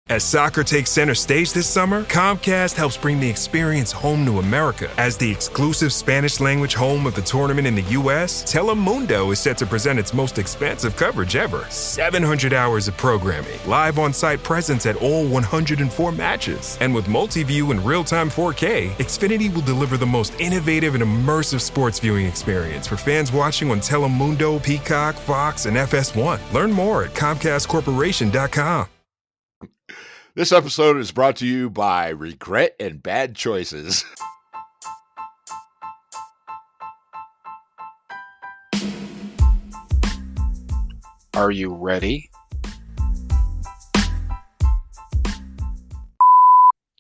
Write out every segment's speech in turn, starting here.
As soccer takes center stage this summer, Comcast helps bring the experience home to America. As the exclusive Spanish-language home of the tournament in the U.S., Telemundo is set to present its most expansive coverage ever. 700 hours of programming, live on-site presence at all 104 matches. And with multi-view and real-time 4K, Xfinity will deliver the most innovative and immersive sports viewing experience for fans watching on Telemundo, Peacock, Fox, and FS1. Learn more at ComcastCorporation.com. This episode is brought to you by Regret and Bad Choices. Are you ready?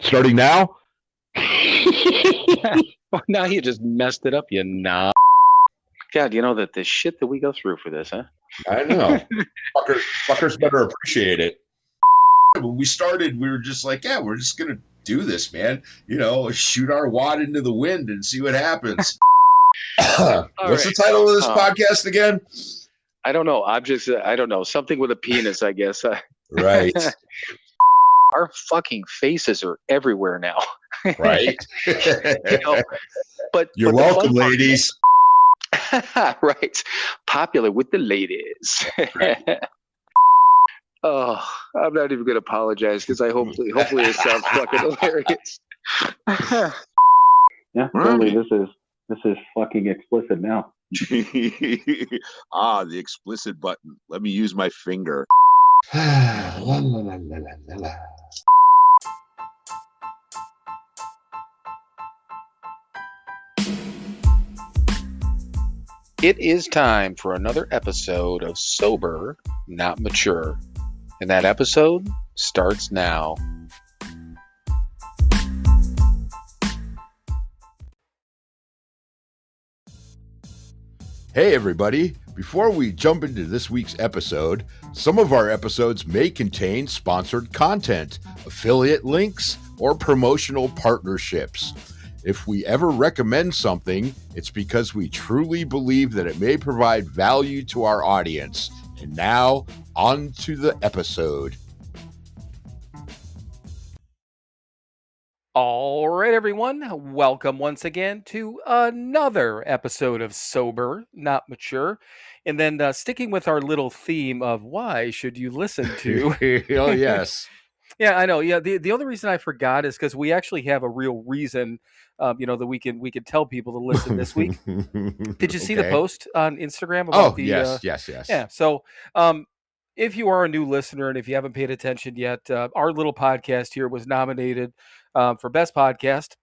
Starting now? Well, now you just messed it up, you knob. God, you know that the shit that we go through for this, huh? I know. Fuckers better appreciate it. When we started, we were just like, yeah, we're just going to do this, man. You know, shoot our wad into the wind and see what happens. What's the title of this podcast again? I don't know. Objects, I don't know. Something with a penis, I guess. Right. Our fucking faces are everywhere now. Right. You know, but You're welcome, ladies. Right. Popular with the ladies. Right. Oh, I'm not even going to apologize because hopefully it sounds fucking hilarious. Yeah, totally. This is fucking explicit now. The explicit button. Let me use my finger. La, la, la, la, la, la. It is time for another episode of Sober, Not Mature. And that episode starts now. Hey, everybody. Before we jump into this week's episode, some of our episodes may contain sponsored content, affiliate links, or promotional partnerships. If we ever recommend something, it's because we truly believe that it may provide value to our audience. And now, on to the episode. All right, everyone. Welcome once again to another episode of Sober, Not Mature. And then sticking with our little theme of why should you listen to... Oh, yes. Yeah, I know. Yeah, the only reason I forgot is because we actually have a real reason, that we can tell people to listen this week. Did you see the post on Instagram about yes. Yeah, so if you are a new listener and if you haven't paid attention yet, our little podcast here was nominated for Best Podcast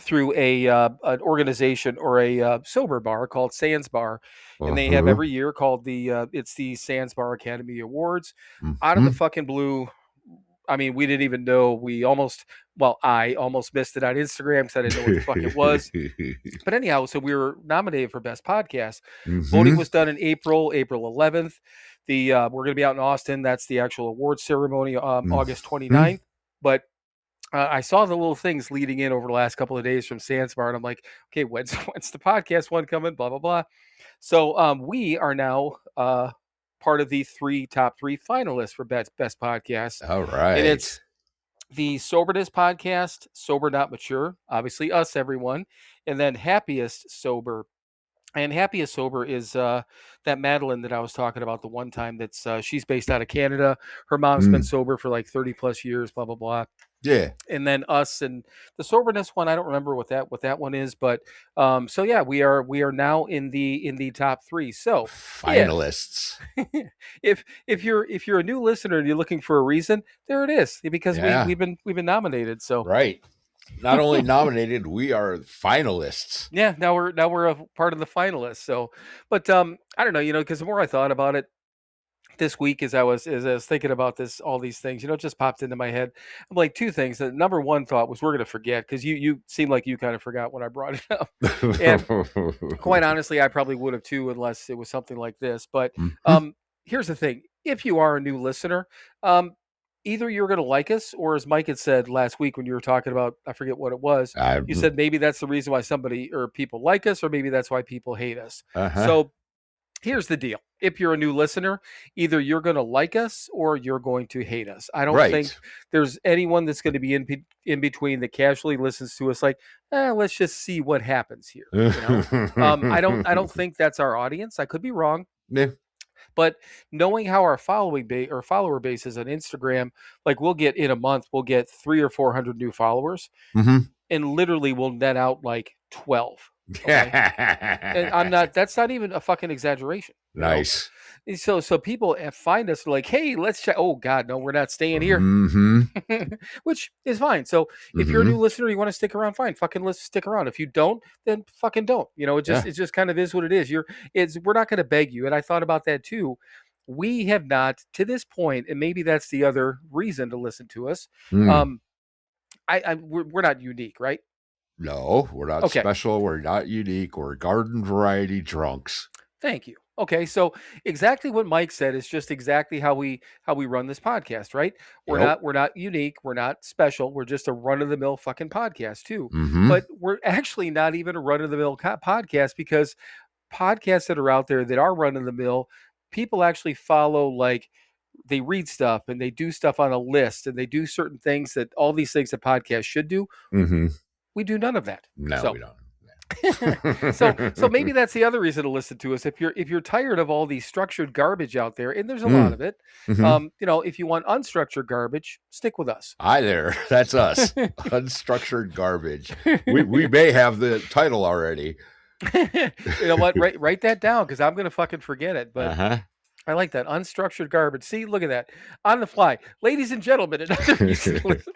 through an organization or a sober bar called Sands Bar. And they have every year called it's the Sands Bar Academy Awards. Out of the fucking blue. I mean, we didn't even know. I almost missed it on Instagram because I didn't know what the fuck it was. But anyhow, so we were nominated for Best Podcast. Voting was done in April 11th. We're going to be out in Austin. That's the actual award ceremony, August 29th. But I saw the little things leading in over the last couple of days from Sandsbar, and I'm like, okay, when's the podcast one coming? Blah, blah, blah. So we are now part of the top three finalists for Best Podcast. All right. And it's the Soberness Podcast, Sober Not Mature, obviously us, everyone, and then Happiest Sober. And Happiest Sober is that Madeline that I was talking about the one time. That's she's based out of Canada. Her mom's been sober for like 30 plus years, blah, blah, blah. Yeah. And then us and the Soberness one, I don't remember what that one is, but so yeah, we are now in the top three. So finalists. If you're a new listener and you're looking for a reason, there it is. Because we've been nominated. So right. Not only nominated, we are finalists. Yeah, now we're a part of the finalists. So, but I don't know, because the more I thought about it this week, as I was thinking about all these things, it just popped into my head. I'm like, two things. The number one thought was we're going to forget because you seem like you kind of forgot when I brought it up, and quite honestly, I probably would have too, unless it was something like this. But here's the thing: if you are a new listener, either you're going to like us, or as Mike had said last week when you were talking about, I forget what it was, you said maybe that's the reason why somebody or people like us, or maybe that's why people hate us. So Here's the deal. If you're a new listener, either you're going to like us or you're going to hate us. I don't think Right. there's anyone that's going to be in between that casually listens to us like, let's just see what happens here. I don't think that's our audience. I could be wrong. Yeah. But knowing how our follower base is on Instagram, like we'll get in a month, we'll get 300 or 400 new followers, and literally we'll net out like 12. Okay? And I'm not. That's not even a fucking exaggeration. Nice. So people find us like, hey, let's check. Oh God, no, we're not staying here, which is fine. So if you're a new listener, you want to stick around, fine, fucking let's stick around. If you don't, then fucking don't. It just kind of is what it is. We're not going to beg you. And I thought about that too. We have not to this point, and maybe that's the other reason to listen to us. We're not unique, right? No, we're not special. We're not unique. We're garden variety drunks. Thank you. Okay, so exactly what Mike said is just exactly how we run this podcast, right? We're not unique, we're not special, we're just a run of the mill fucking podcast too. But we're actually not even a run of the mill podcast, because podcasts that are out there that are run of the mill, people actually follow, like they read stuff and they do stuff on a list and they do certain things that all these things that podcasts should do. We do none of that. No, we don't. so maybe that's the other reason to listen to us. If you're tired of all these structured garbage out there, and there's a lot of it, if you want unstructured garbage, stick with us. Hi there, that's us. Unstructured garbage. We may have the title already. You know what? Write that down, because I'm gonna fucking forget it. But I like that, unstructured garbage. See, look at that on the fly, ladies and gentlemen. Another reason to listen.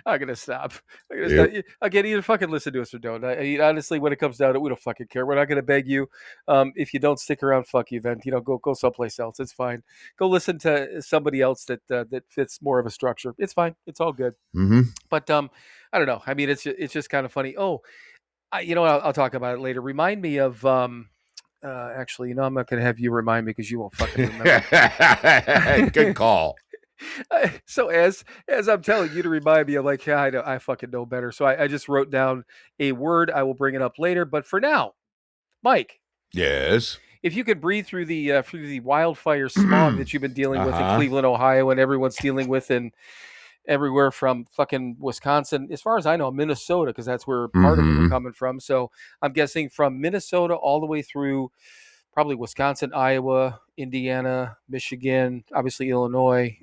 I'm gonna stop. Again, either fucking listen to us or don't. Honestly, when it comes down to it, we don't fucking care. We're not gonna beg you. If you don't stick around, fuck you. Then go someplace else. It's fine. Go listen to somebody else that fits more of a structure. It's fine. It's all good. But I don't know. I mean, it's just kind of funny. Oh, I'll talk about it later. Remind me of actually, I'm not gonna have you remind me, because you won't fucking remember. Good call. So as I'm telling you to remind me, I'm like, yeah, I fucking know better. So I just wrote down a word. I will bring it up later. But for now, Mike. Yes. If you could breathe through the wildfire smog that you've been dealing with in Cleveland, Ohio, and everyone's dealing with in everywhere from fucking Wisconsin, as far as I know, Minnesota, because that's where part of it we're coming from. So I'm guessing from Minnesota all the way through probably Wisconsin, Iowa, Indiana, Michigan, obviously Illinois,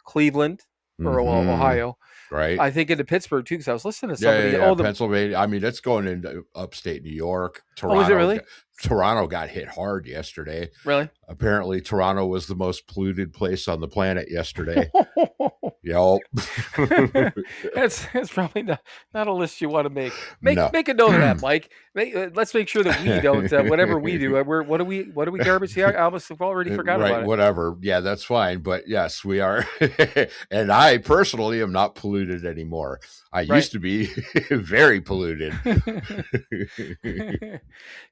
Cleveland, or Ohio. Right. I think into Pittsburgh too, because I was listening to somebody. Pennsylvania. I mean, it's going into upstate New York. Toronto. Oh, is it really? Toronto got hit hard yesterday. Really? Apparently, Toronto was the most polluted place on the planet yesterday. Yep. That's probably not a list you want to make. Make a note of that, Mike. Let's make sure that we don't. Whatever we do, what do we garbage here? I almost have already forgot about it. Whatever. Yeah, that's fine. But yes, we are. And I personally am not polluted anymore. I used to be very polluted.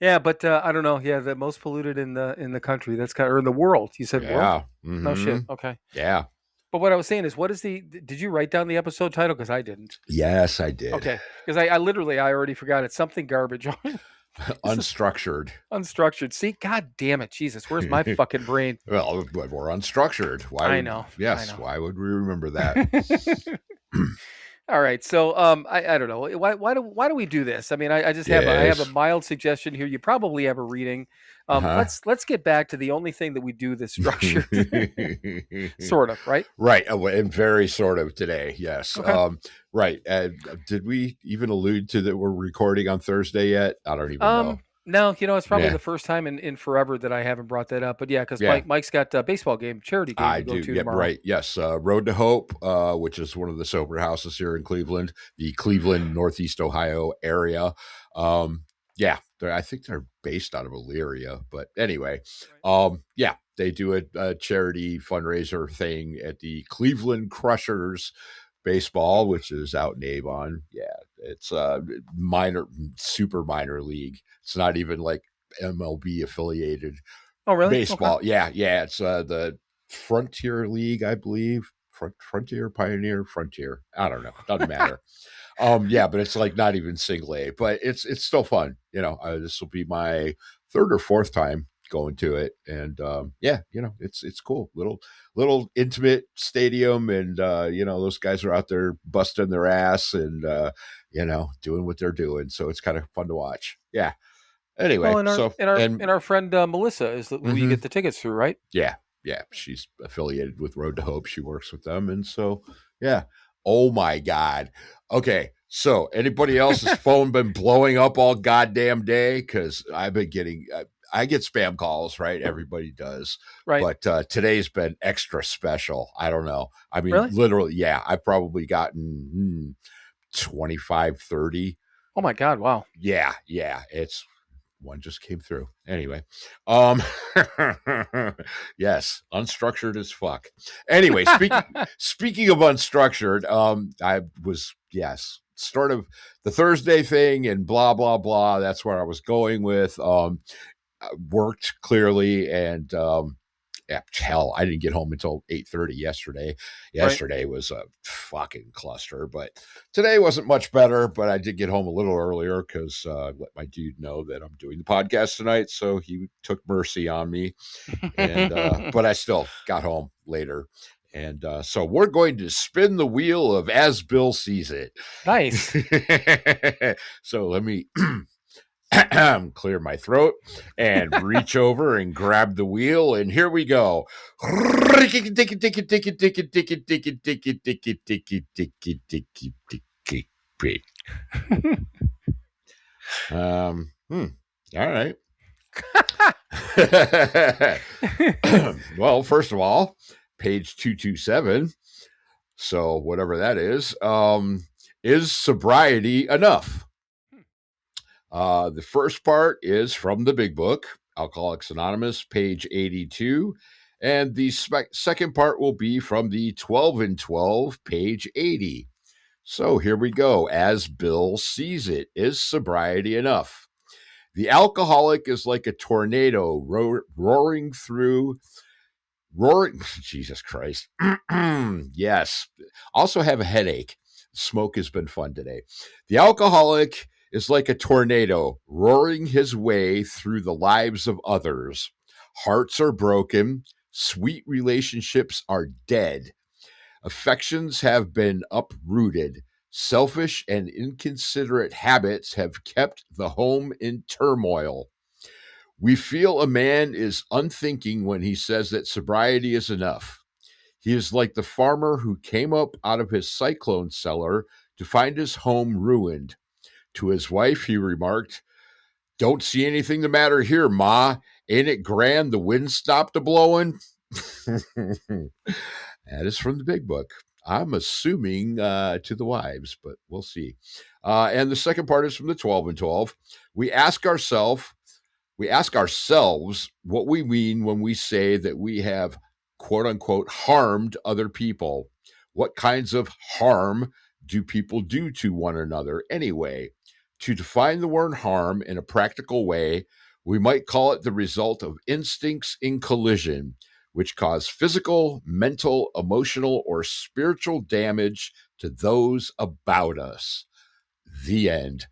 Yeah, but I don't know. Yeah, the most polluted in the country. That's or in the world. You said world? No shit. Okay. Yeah. But what I was saying is, did you write down the episode title? Because I didn't. Yes, I did. Okay. Because I already forgot it. Something garbage. Unstructured. Unstructured. See, God damn it. Jesus, where's my fucking brain? Well, we're unstructured. I know. Yes. I know. Why would we remember that? All right. So I don't know. Why do we do this? I mean, I just have I have a mild suggestion here. You probably have a reading. Let's get back to the only thing that we do that's structured. Sort of, right? Right. And very sort of today. Yes. Okay. Right. Did we even allude to that we're recording on Thursday yet? I don't even know. No, it's probably the first time in forever that I haven't brought that up. But yeah, because Mike's got a baseball game, charity game to go to tomorrow. Right. Yes. Road to Hope, which is one of the sober houses here in Cleveland, the Cleveland, Northeast Ohio area. I think they're based out of Elyria. But anyway, they do a charity fundraiser thing at the Cleveland Crushers baseball, which is out in Avon. Yeah, it's a super minor league. It's not even like MLB affiliated. Oh, really? Baseball. Okay. Yeah. It's the Frontier League, I believe. Frontier, Pioneer, Frontier. I don't know. Doesn't matter. But it's like not even single A, but it's still fun. This will be my third or fourth time going to it, and it's cool. Little intimate stadium, and those guys are out there busting their ass and doing what they're doing. So it's kind of fun to watch. Yeah. Anyway, Well, and so our friend Melissa is who you get the tickets through, right? yeah, she's affiliated with Road to Hope. She works with them, and so yeah. Oh my God. Okay, so anybody else's phone been blowing up all goddamn day? Because I've been getting. I get spam calls, right? Everybody does, right? But today's been extra special. I don't know. I mean, really? Literally, yeah. I've probably gotten 25, 30. Oh my God! Wow. Yeah. It's one just came through. Anyway, yes, unstructured as fuck. Anyway, speaking of unstructured, I was start of the Thursday thing and blah blah blah. That's where I was going with. Worked clearly, and hell, I didn't get home until 8:30 yesterday. Yesterday was a fucking cluster, but today wasn't much better. But I did get home a little earlier because let my dude know that I'm doing the podcast tonight, so he took mercy on me. And but I still got home later, and so we're going to spin the wheel of As Bill Sees It. Nice. So let me clear my throat and reach over and grab the wheel, and here we go. All right. Well, first of all, page 227. So whatever that is sobriety enough? The first part is from the big book, Alcoholics Anonymous, page 82. And the second part will be from the 12 and 12, page 80. So here we go. As Bill Sees It, is sobriety enough? The alcoholic is like a tornado roaring through. Jesus Christ. Yes. Also have a headache. Smoke has been fun today. The alcoholic is like a tornado roaring his way through the lives of others. Hearts are broken. Sweet relationships are dead. Affections have been uprooted. Selfish and inconsiderate habits have kept the home in turmoil. We feel a man is unthinking when he says that sobriety is enough. He is like the farmer who came up out of his cyclone cellar to find his home ruined. To his wife, he remarked, "Don't see anything the matter here, Ma. Ain't it grand the wind stopped a-blowing?" That is from the big book. I'm assuming to the wives, but we'll see. And the second part is from the 12 and 12. We ask ourselves what we mean when we say that we have, quote unquote, harmed other people. What kinds of harm do people do to one another anyway? To define the word harm in a practical way, we might call it the result of instincts in collision, which cause physical, mental, emotional, or spiritual damage to those about us. The end.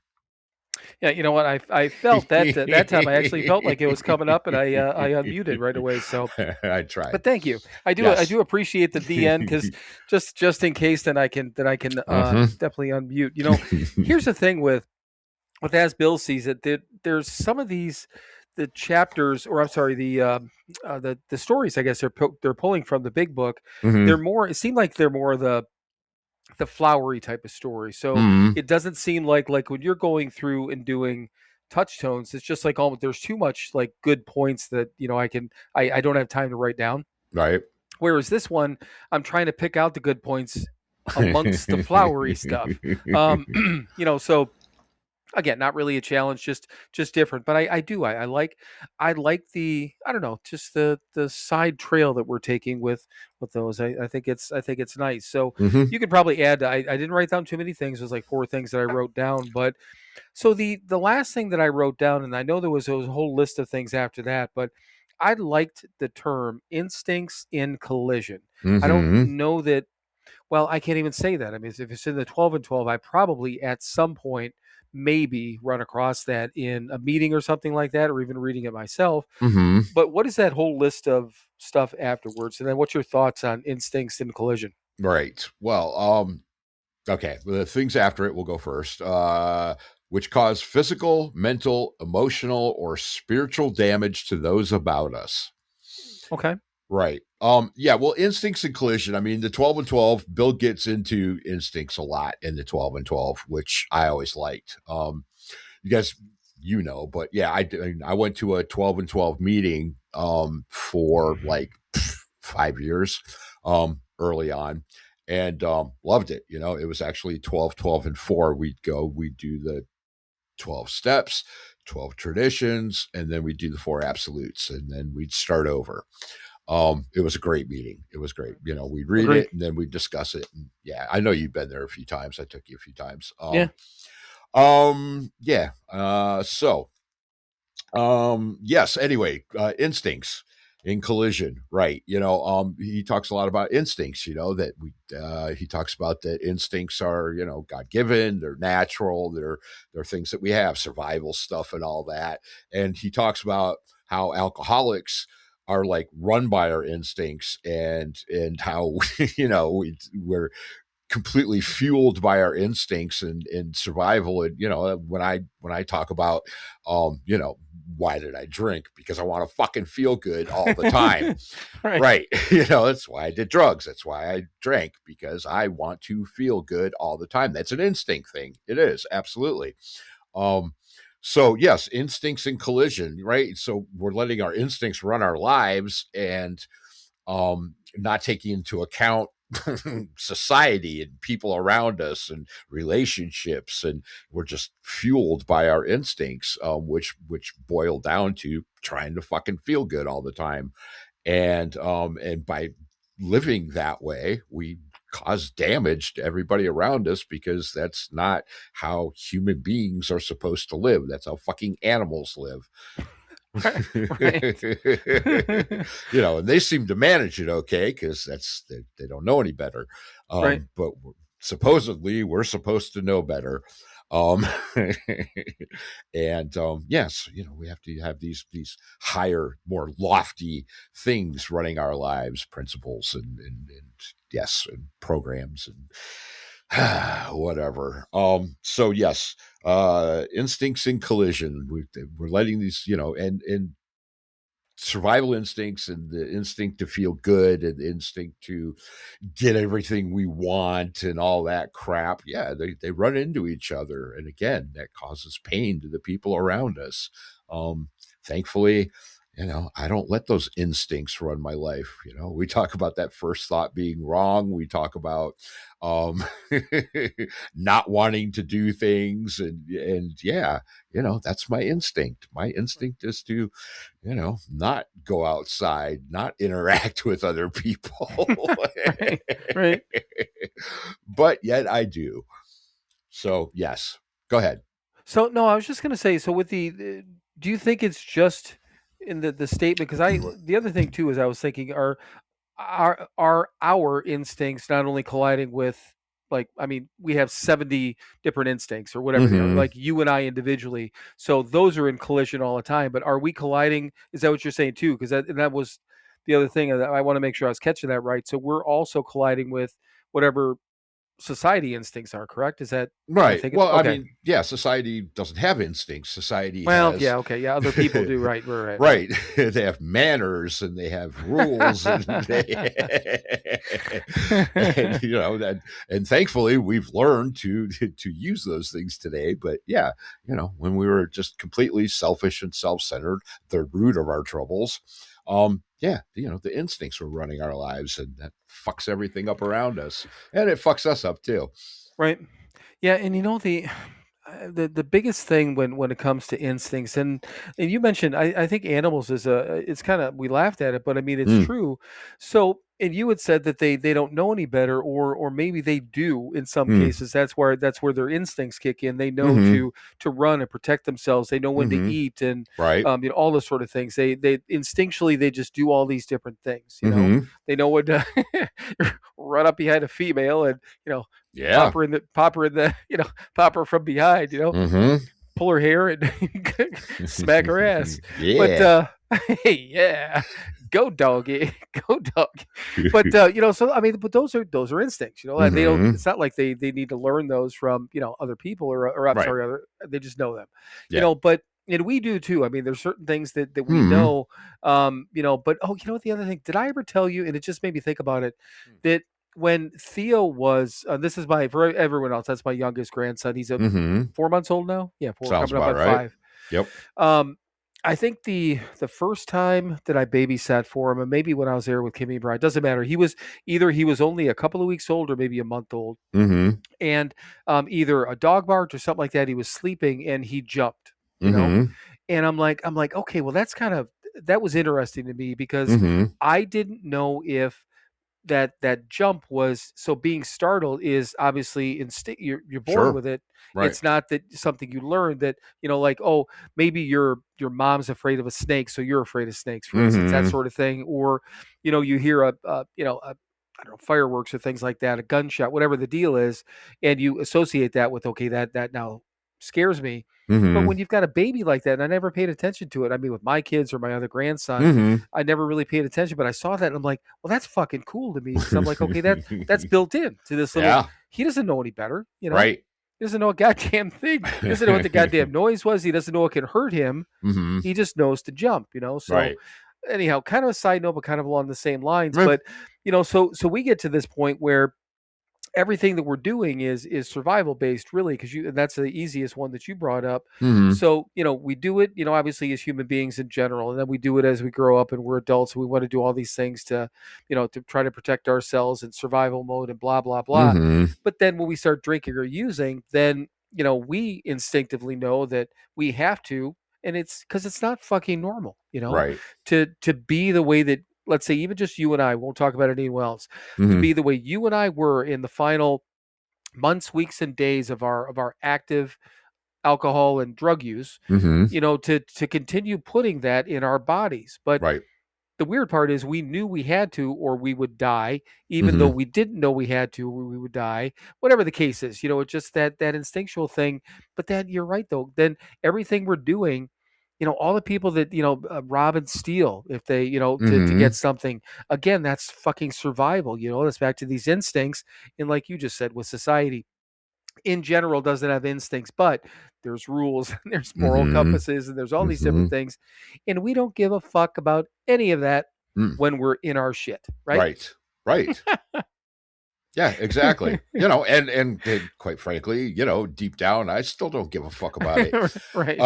Yeah, you know what? I felt that time. I actually felt like it was coming up, and I unmuted right away. So I tried. But thank you. I do appreciate the end, because just in case, then I can definitely unmute. You know, here's the thing with As Bill Sees It, there's some of these the chapters, or I'm sorry, the stories, I guess they're pulling from the big book. They're more. It seemed like they're more the flowery type of story. So it doesn't seem like when you're going through and doing touchstones, it's just like there's too much like good points that I don't have time to write down. Right. Whereas this one, I'm trying to pick out the good points amongst the flowery stuff. So again, not really a challenge, just different. But I like the, I don't know, just the side trail that we're taking with those. I think it's nice. So you could probably add. I didn't write down too many things. There's like 4 things that I wrote down. But so the last thing that I wrote down, and I know there was a whole list of things after that, but I liked the term instincts in collision. I don't know that. Well, I can't even say that. I mean, if it's in the 12 and 12, I probably at some point maybe run across that in a meeting or something like that, or even reading it myself. Mm-hmm. But what is that whole list of stuff afterwards? And then what's your thoughts on instincts in collision? Right. Well, okay. The things after it will go first. Which cause physical, mental, emotional, or spiritual damage to those about us. Okay. Right. Yeah, well, instincts and collision. I mean, the 12 and 12, Bill gets into instincts a lot in the 12 and 12, which I always liked. You guys, but yeah, I went to a 12 and 12 meeting for like 5 years early on, and loved it. It was actually 12, 12, and 4. We'd do the 12 steps, 12 traditions, and then we'd do the 4 absolutes, and then we'd start over. It was a great meeting. It was great. We'd read Agreed. it and then we'd discuss it. And yeah, I know you've been there a few times. I took you a few times. Yeah. Yeah. Yes. Anyway, instincts in collision, right? He talks a lot about instincts. He talks about that instincts are, God given. They're natural. They're things that we have, survival stuff, and all that. And he talks about how alcoholics are like run by our instincts, and how we're completely fueled by our instincts and survival. And when I talk about why did I drink? Because I want to fucking feel good all the time. Right. That's why I did drugs. That's why I drank, because I want to feel good all the time. That's an instinct thing. It is, absolutely. So yes, instincts in collision, right? So we're letting our instincts run our lives, and not taking into account society and people around us and relationships, and we're just fueled by our instincts, which boil down to trying to fucking feel good all the time, and by living that way, we cause damage to everybody around us, because that's not how human beings are supposed to live. That's how fucking animals live. Right. And they seem to manage it okay, because they don't know any better. Right. But supposedly we're supposed to know better. And yes, we have to have these higher, more lofty things running our lives, principles and yes, and programs and whatever. So yes, instincts in collision. We're letting these, and survival instincts, and the instinct to feel good, and the instinct to get everything we want, and all that crap. Yeah, they run into each other, and again, that causes pain to the people around us. Thankfully, I don't let those instincts run my life. We talk about that first thought being wrong. We talk about not wanting to do things, and yeah, that's my instinct. My instinct is to not go outside, not interact with other people. Right. But yet I do. So yes, go ahead. So no, I was just going to say. So with do you think it's just in the statement? Because the other thing too is I was thinking, are our instincts not only colliding with, like, I mean, we have 70 different instincts or whatever they are, like you and I individually. So those are in collision all the time. But are we colliding? Is that what you're saying too? Because that was the other thing that I want to make sure I was catching that right. So we're also colliding with whatever society instincts are, correct? Is that right? Well, okay. I mean, yeah, society doesn't have instincts. Society has, yeah, okay, yeah, other people do, right. Right. They have manners, and they have rules, and and thankfully we've learned to use those things today. But yeah, when we were just completely selfish and self-centered, the root of our troubles, yeah, the instincts were running our lives, and that fucks everything up around us, and it fucks us up too. Right. Yeah, and the biggest thing when it comes to instincts, and you mentioned, I think animals is it's kind of, we laughed at it, but I mean it's true. So and you had said that they don't know any better, or maybe they do in some cases. That's where their instincts kick in. They know to run and protect themselves. They know when to eat, and Right. all those sort of things. They instinctually they just do all these different things. You know, they know when to run up behind a female and pop her in the pop her from behind. Pull her hair and smack her ass. Yeah. But hey, yeah, go doggy, go doggy. But so I mean, but those are instincts. They don't. It's not like they need to learn those from other people or I'm Right. sorry, they just know them. Yeah. But and we do too. I mean, there's certain things that we know. But what the other thing? Did I ever tell you? And it just made me think about it. That when Theo was, this is for everyone else, that's my youngest grandson. He's 4 months old now. Yeah, 4, Sounds coming up about on right. 5. Yep. I think the first time that I babysat for him, and maybe when I was there with Kimmy Bride, doesn't matter. He was only a couple of weeks old or maybe a month old, and either a dog barked or something like that. He was sleeping and he jumped, and I'm like, okay, well, that was interesting to me because I didn't know if that jump was, so being startled is obviously you're born with it. Right. It's not that something you learned that like, oh, maybe your mom's afraid of a snake, so you're afraid of snakes, for instance, that sort of thing. Or you hear a I don't know, fireworks or things like that, a gunshot, whatever the deal is, and you associate that with, okay, that now scares me. But when you've got a baby like that, and I never paid attention to it. I mean, with my kids or my other grandson, I never really paid attention, but I saw that and I'm like, well, that's fucking cool to me. Because I'm like, okay, that's built in to this little. Yeah. He doesn't know any better, Right. He doesn't know a goddamn thing. He doesn't know what the goddamn noise was. He doesn't know what can hurt him. He just knows to jump, So Right. anyhow, kind of a side note, but kind of along the same lines. But so we get to this point where everything that we're doing is survival based, really, because that's the easiest one that you brought up. So we do it, obviously, as human beings in general, and then we do it as we grow up and we're adults, and we want to do all these things to to try to protect ourselves in survival mode and blah blah blah. But then when we start drinking or using, then we instinctively know that we have to, and it's because it's not fucking normal, Right. to be the way that, let's say, even just you and I, won't talk about anyone else, to be the way you and I were in the final months, weeks, and days of our active alcohol and drug use, to continue putting that in our bodies. But Right. the weird part is we knew we had to, or we would die, even though we didn't know we had to, or we would die, whatever the case is. It's just that instinctual thing. But then you're right, though. Then everything we're doing, all the people that, rob and steal, if they, to get something, again, that's fucking survival. That's back to these instincts. And like you just said, with society in general doesn't have instincts, but there's rules, and there's moral compasses, and there's all these different things. And we don't give a fuck about any of that when we're in our shit. Right. Right. Yeah, exactly. And quite frankly, deep down, I still don't give a fuck about it. Right.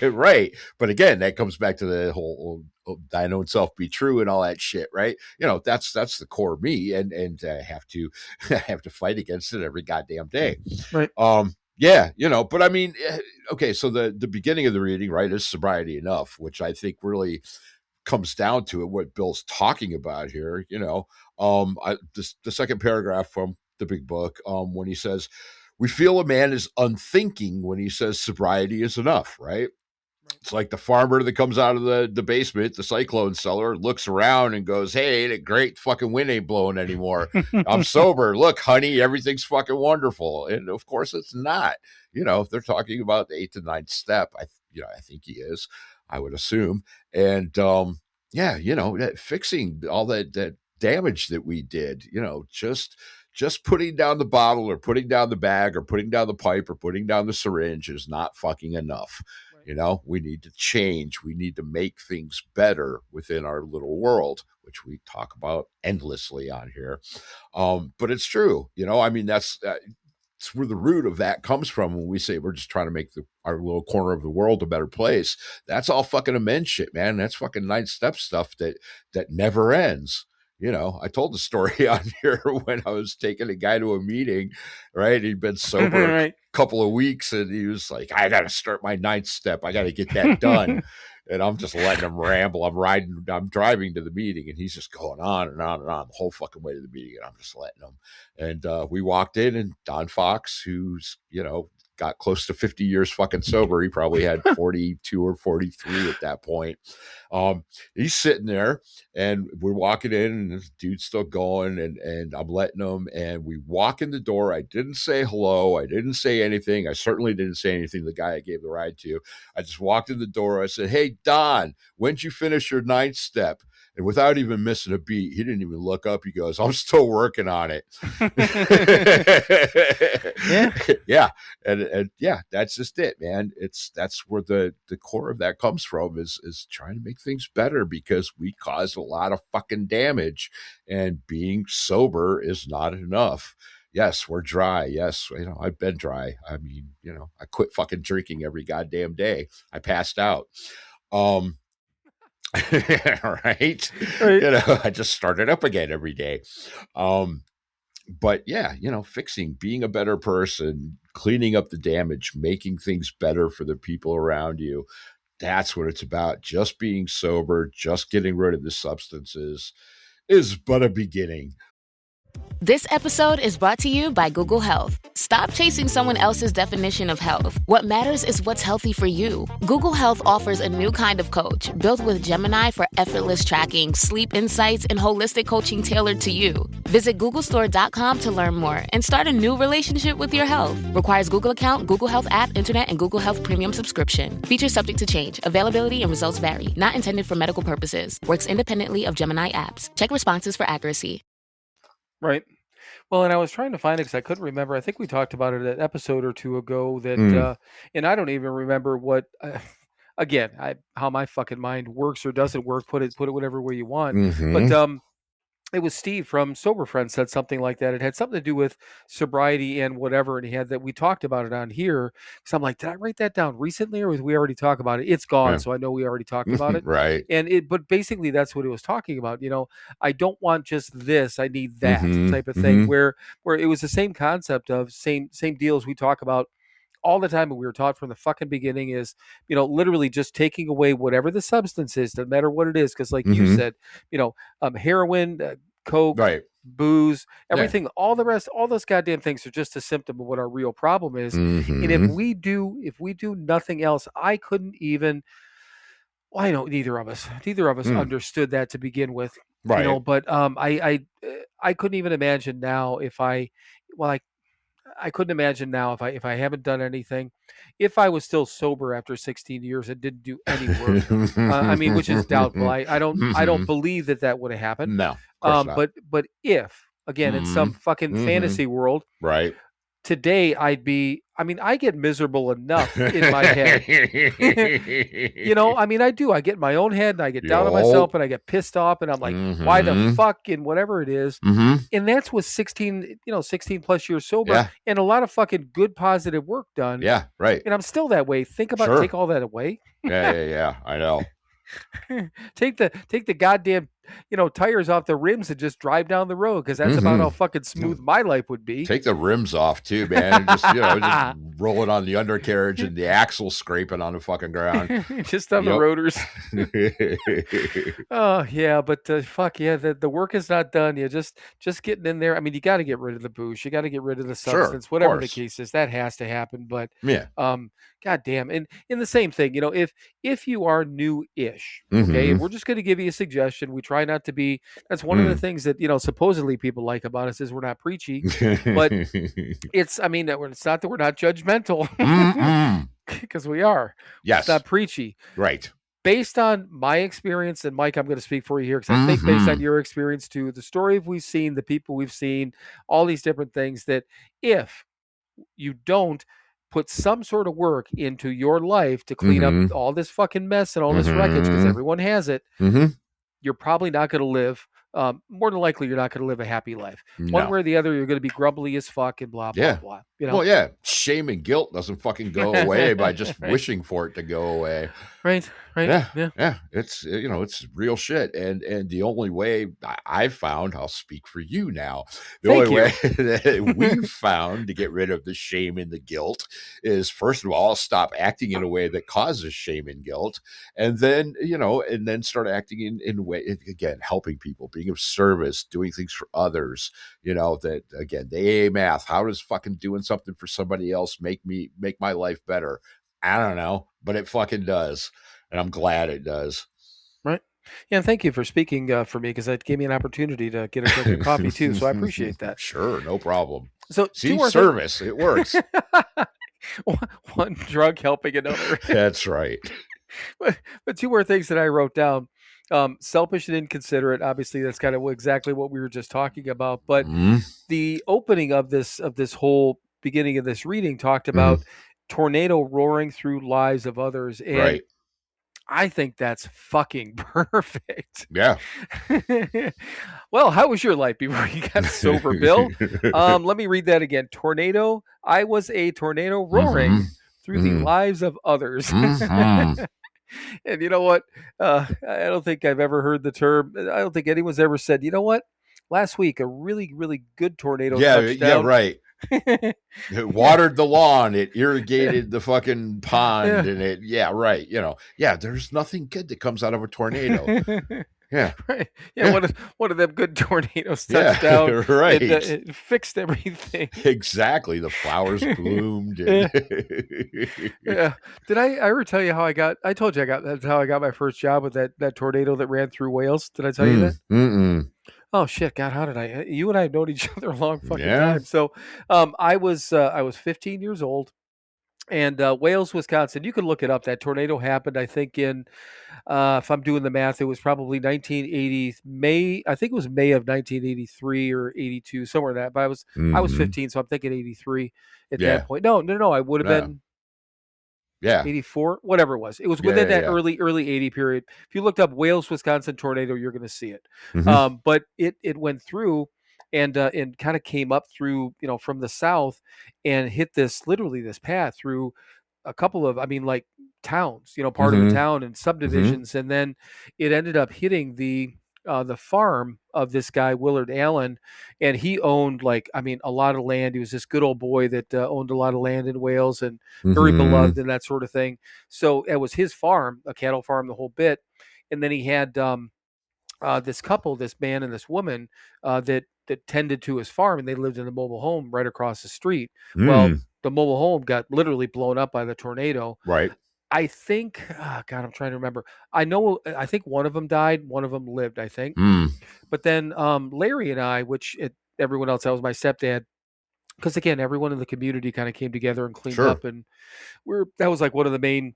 Right. But again, that comes back to the whole thine own self be true and all that shit, right? That's the core of me, and I have to fight against it every goddamn day. Right. Yeah, but I mean, okay, so the beginning of the reading, right, is sobriety enough, which I think really comes down to it, what Bill's talking about here. The second paragraph from the big book, when he says, we feel a man is unthinking when he says sobriety is enough, right? It's like the farmer that comes out of the basement, the cyclone cellar, looks around and goes, hey, ain't it great? Fucking wind ain't blowing anymore. I'm sober. Look, honey, everything's fucking wonderful. And of course it's not. They're talking about the 8th to 9th step. I think he is, I would assume. And fixing all that damage that we did, just putting down the bottle or putting down the bag or putting down the pipe or putting down the syringe is not fucking enough. Right. We need to change. We need to make things better within our little world, which we talk about endlessly on here. But it's true. I mean, that's it's where the root of that comes from when we say we're just trying to make our little corner of the world a better place. That's all fucking immense shit, man. That's fucking 9th step stuff that never ends. I told the story on here when I was taking a guy to a meeting, right? He'd been sober Right. a couple of weeks and he was like, I got to start my 9th step. I got to get that done. And I'm just letting him ramble. I'm driving to the meeting, and he's just going on and on and on the whole fucking way to the meeting, and I'm just letting him. And we walked in, and Don Fox, who's, got close to 50 years fucking sober. He probably had 42 or 43 at that point. He's sitting there, and we're walking in, and this dude's still going, and I'm letting him, and we walk in the door. I didn't say hello. I didn't say anything. I certainly didn't say anything to the guy I gave the ride to. I just walked in the door. I said, "Hey, Don, when'd you finish your 9th step?" And without even missing a beat, he didn't even look up. He goes, "I'm still working on it." Yeah. And yeah, that's just it, man. That's where the core of that comes from is trying to make things better, because we cause a lot of fucking damage, and being sober is not enough. Yes, we're dry. Yes, I've been dry. I mean, I quit fucking drinking every goddamn day. I passed out. Right. I just started up again every day. But yeah, fixing, being a better person, cleaning up the damage, making things better for the people around you. That's what it's about. Just being sober, just getting rid of the substances is but a beginning. This episode is brought to you by Google Health. Stop chasing someone else's definition of health. What matters is what's healthy for you. Google Health offers a new kind of coach built with Gemini for effortless tracking, sleep insights, and holistic coaching tailored to you. Visit googlestore.com to learn more and start a new relationship with your health. Requires Google account, Google Health app, internet, and Google Health premium subscription. Features subject to change. Availability and results vary. Not intended for medical purposes. Works independently of Gemini apps. Check responses for accuracy. Right. Well, and I was trying to find it because I couldn't remember. I think we talked about it an episode or two ago that, and I don't even remember what, again, how my fucking mind works or doesn't work. Put it whatever way you want. Mm-hmm. But it was Steve from Sober Friends said something like that. It had something to do with sobriety and whatever. And he had that. We talked about it on here. So I'm like, did I write that down recently or did we already talk about it? It's gone. Yeah. So I know we already talked about it. Right. But basically that's what it was talking about. I don't want just this, I need that type of thing where it was the same concept of same deals we talk about all the time, and we were taught from the fucking beginning is, literally just taking away whatever the substance is, no matter what it is. Because like you said, heroin, coke, right, booze, everything, all the rest, all those goddamn things are just a symptom of what our real problem is. And if we do nothing else, I couldn't even. Well, I know neither of us understood that to begin with, right. But I couldn't even imagine now if I couldn't imagine now if I haven't done anything, if I was still sober after 16 years and didn't do any work. I mean, which is doubtful. I don't believe that would have happened. No, of course not. But if again, in some fucking fantasy world, right? Today I get miserable enough in my head. I do. I get in my own head and I get down on myself and I get pissed off and I'm like, why the fuck and whatever it is. And that's with 16 plus years sober and a lot of fucking good positive work done. Yeah, right. And I'm still that way. Think about take all that away. Yeah. I know. Take the goddamn tires off the rims and just drive down the road, because that's about how fucking smooth my life would be. Take the rims off too, man. And just just rolling on the undercarriage and the axle scraping on the fucking ground. Just on the rotors. Oh yeah, but fuck yeah, the work is not done. You just getting in there. I mean, you got to get rid of the booze. You got to get rid of the substance, whatever the case is. That has to happen. But goddamn, and in the same thing, if you are new-ish, okay, and we're just going to give you a suggestion. We try not to be. That's one of the things that supposedly people like about us is we're not preachy, but it's. I mean, it's not that we're not judgmental, because we are. Yes, it's not preachy, right? Based on my experience, and Mike, I'm going to speak for you here because I think based on your experience too, the story we've seen, the people we've seen, all these different things, that if you don't put some sort of work into your life to clean up all this fucking mess and all this wreckage, because everyone has it, you're probably not going to live. More than likely, you're not going to live a happy life. One way or the other, you're going to be grumbly as fuck and blah, blah, blah. Well, yeah. Shame and guilt doesn't fucking go away by just wishing for it to go away. Right. Right. Yeah. It's it's real shit, and the only way I've found, I'll speak for you now. The Thank only you. way that we've found to get rid of the shame and the guilt is, first of all, stop acting in a way that causes shame and guilt, and then start acting in a way, again, helping people, being of service, doing things for others. That, again, the AA math. How does fucking doing something for somebody else make my life better? I don't know, but it fucking does. And I'm glad it does. Right. Yeah. And thank you for speaking for me, because that gave me an opportunity to get a drink of coffee too. So I appreciate that. Sure. No problem. So See, service. It works. One drug helping another. That's right. But two more things that I wrote down. Selfish and inconsiderate. Obviously, that's kind of exactly what we were just talking about. But the opening of this whole beginning of this reading talked about tornado roaring through lives of others. And right. I think that's fucking perfect. Yeah. Well, how was your life before you got sober, Bill? Let me read that again. Tornado. I was a tornado roaring through the lives of others. And you know what? I don't think I've ever heard the term. I don't think anyone's ever said, you know what? Last week, a really, really good tornado touched down. Yeah, right. It watered the lawn, it irrigated the fucking pond, and right. There's nothing good that comes out of a tornado. Yeah. Right. Yeah. One of them good tornadoes touched down. Right. It fixed everything. Exactly. The flowers bloomed. Yeah. Did I ever tell you how I told you that's how I got my first job with that tornado that ran through Wales? Did I tell you that? Mm-mm. Oh shit, God, how did I? You and I have known each other a long fucking time. So, I was 15 years old, and Wales, Wisconsin. You can look it up. That tornado happened, I think, in if I'm doing the math, it was probably 1980 May. I think it was May of 1983 or 82, somewhere in that. But I was 15, so I'm thinking 83 at that point. No, I would have been. Yeah. 84, whatever it was. It was within that early 80 period. If you looked up Wales, Wisconsin tornado, you're going to see it. But it went through and kind of came up through, from the south and hit this path through a couple of, like towns, part of the town and subdivisions. And then it ended up hitting the farm of this guy, Willard Allen, and he owned a lot of land. He was this good old boy that owned a lot of land in Wales and very beloved and that sort of thing. So it was his farm, a cattle farm, the whole bit. And then he had this couple, this man and this woman that tended to his farm, and they lived in a mobile home right across the street. Well, the mobile home got literally blown up by the tornado. Right. I think, God, I'm trying to remember. I think one of them died, one of them lived, I think. But then Larry and I, everyone else, that was my stepdad, because again, everyone in the community kind of came together and cleaned up, and that was like one of the main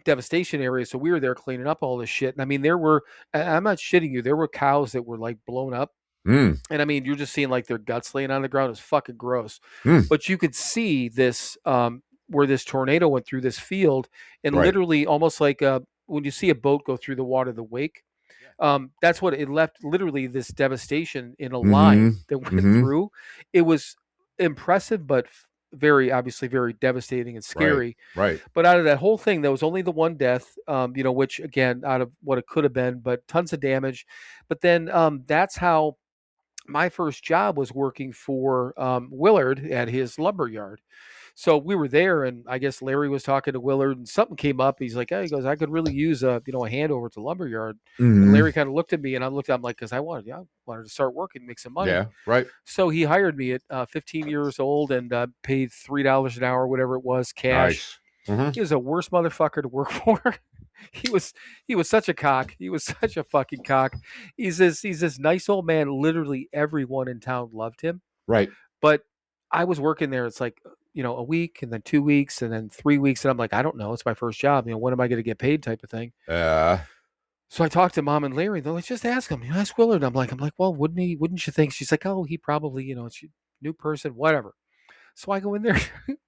devastation areas. So we were there cleaning up all this shit. And there were, I'm not shitting you, there were cows that were like blown up. And you're just seeing like their guts laying on the ground. It was fucking gross. But you could see this, where this tornado went through this field, and literally almost like when you see a boat go through the water, the wake, that's what it left, literally this devastation in a line that went through. It was impressive, but obviously very devastating and scary. Right. But out of that whole thing, there was only the one death, which again, out of what it could have been, but tons of damage. But then that's how my first job was, working for Willard at his lumber yard. So we were there, and I guess Larry was talking to Willard, and something came up. He's like, he goes, I could really use a hand over at the lumber yard. And Larry kind of looked at me, and I looked at him like, because I wanted to start working, make some money. Yeah, right. So he hired me at 15 years old and paid $3 an hour, whatever it was, cash. Nice. He was the worst motherfucker to work for. He was such a cock. He was such a fucking cock. He's this nice old man. Literally everyone in town loved him. Right. But I was working there. It's like, a week, and then 2 weeks, and then 3 weeks. And I'm like, I don't know. It's my first job. When am I going to get paid, type of thing. So I talked to Mom and Larry. They're like, just ask him. Ask Willard. I'm like, well, wouldn't you think? She's like, oh, he probably, it's a new person, whatever. So I go in there,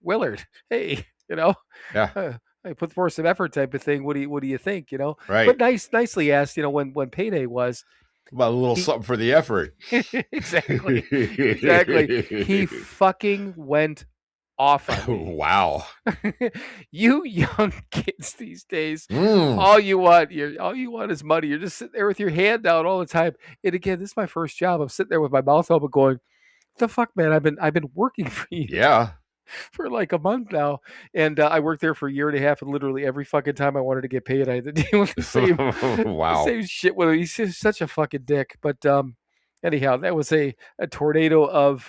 Willard, hey, I put forth some effort, type of thing. What do you think? Right. But nicely asked, when payday was. About a little something for the effort. Exactly. He fucking went off on me. Wow. You young kids these days, Mm. all you want is money. You're just sitting there with your hand out all the time. And again, this is my first job. I'm sitting there with my mouth open going, "What the fuck, man? I've been working for you Yeah. for like a month now." And I worked there for a year and a half, and literally every fucking time I wanted to get paid, I had to deal with the Wow. same shit with him. He's just such a fucking dick. But anyhow, that was a tornado of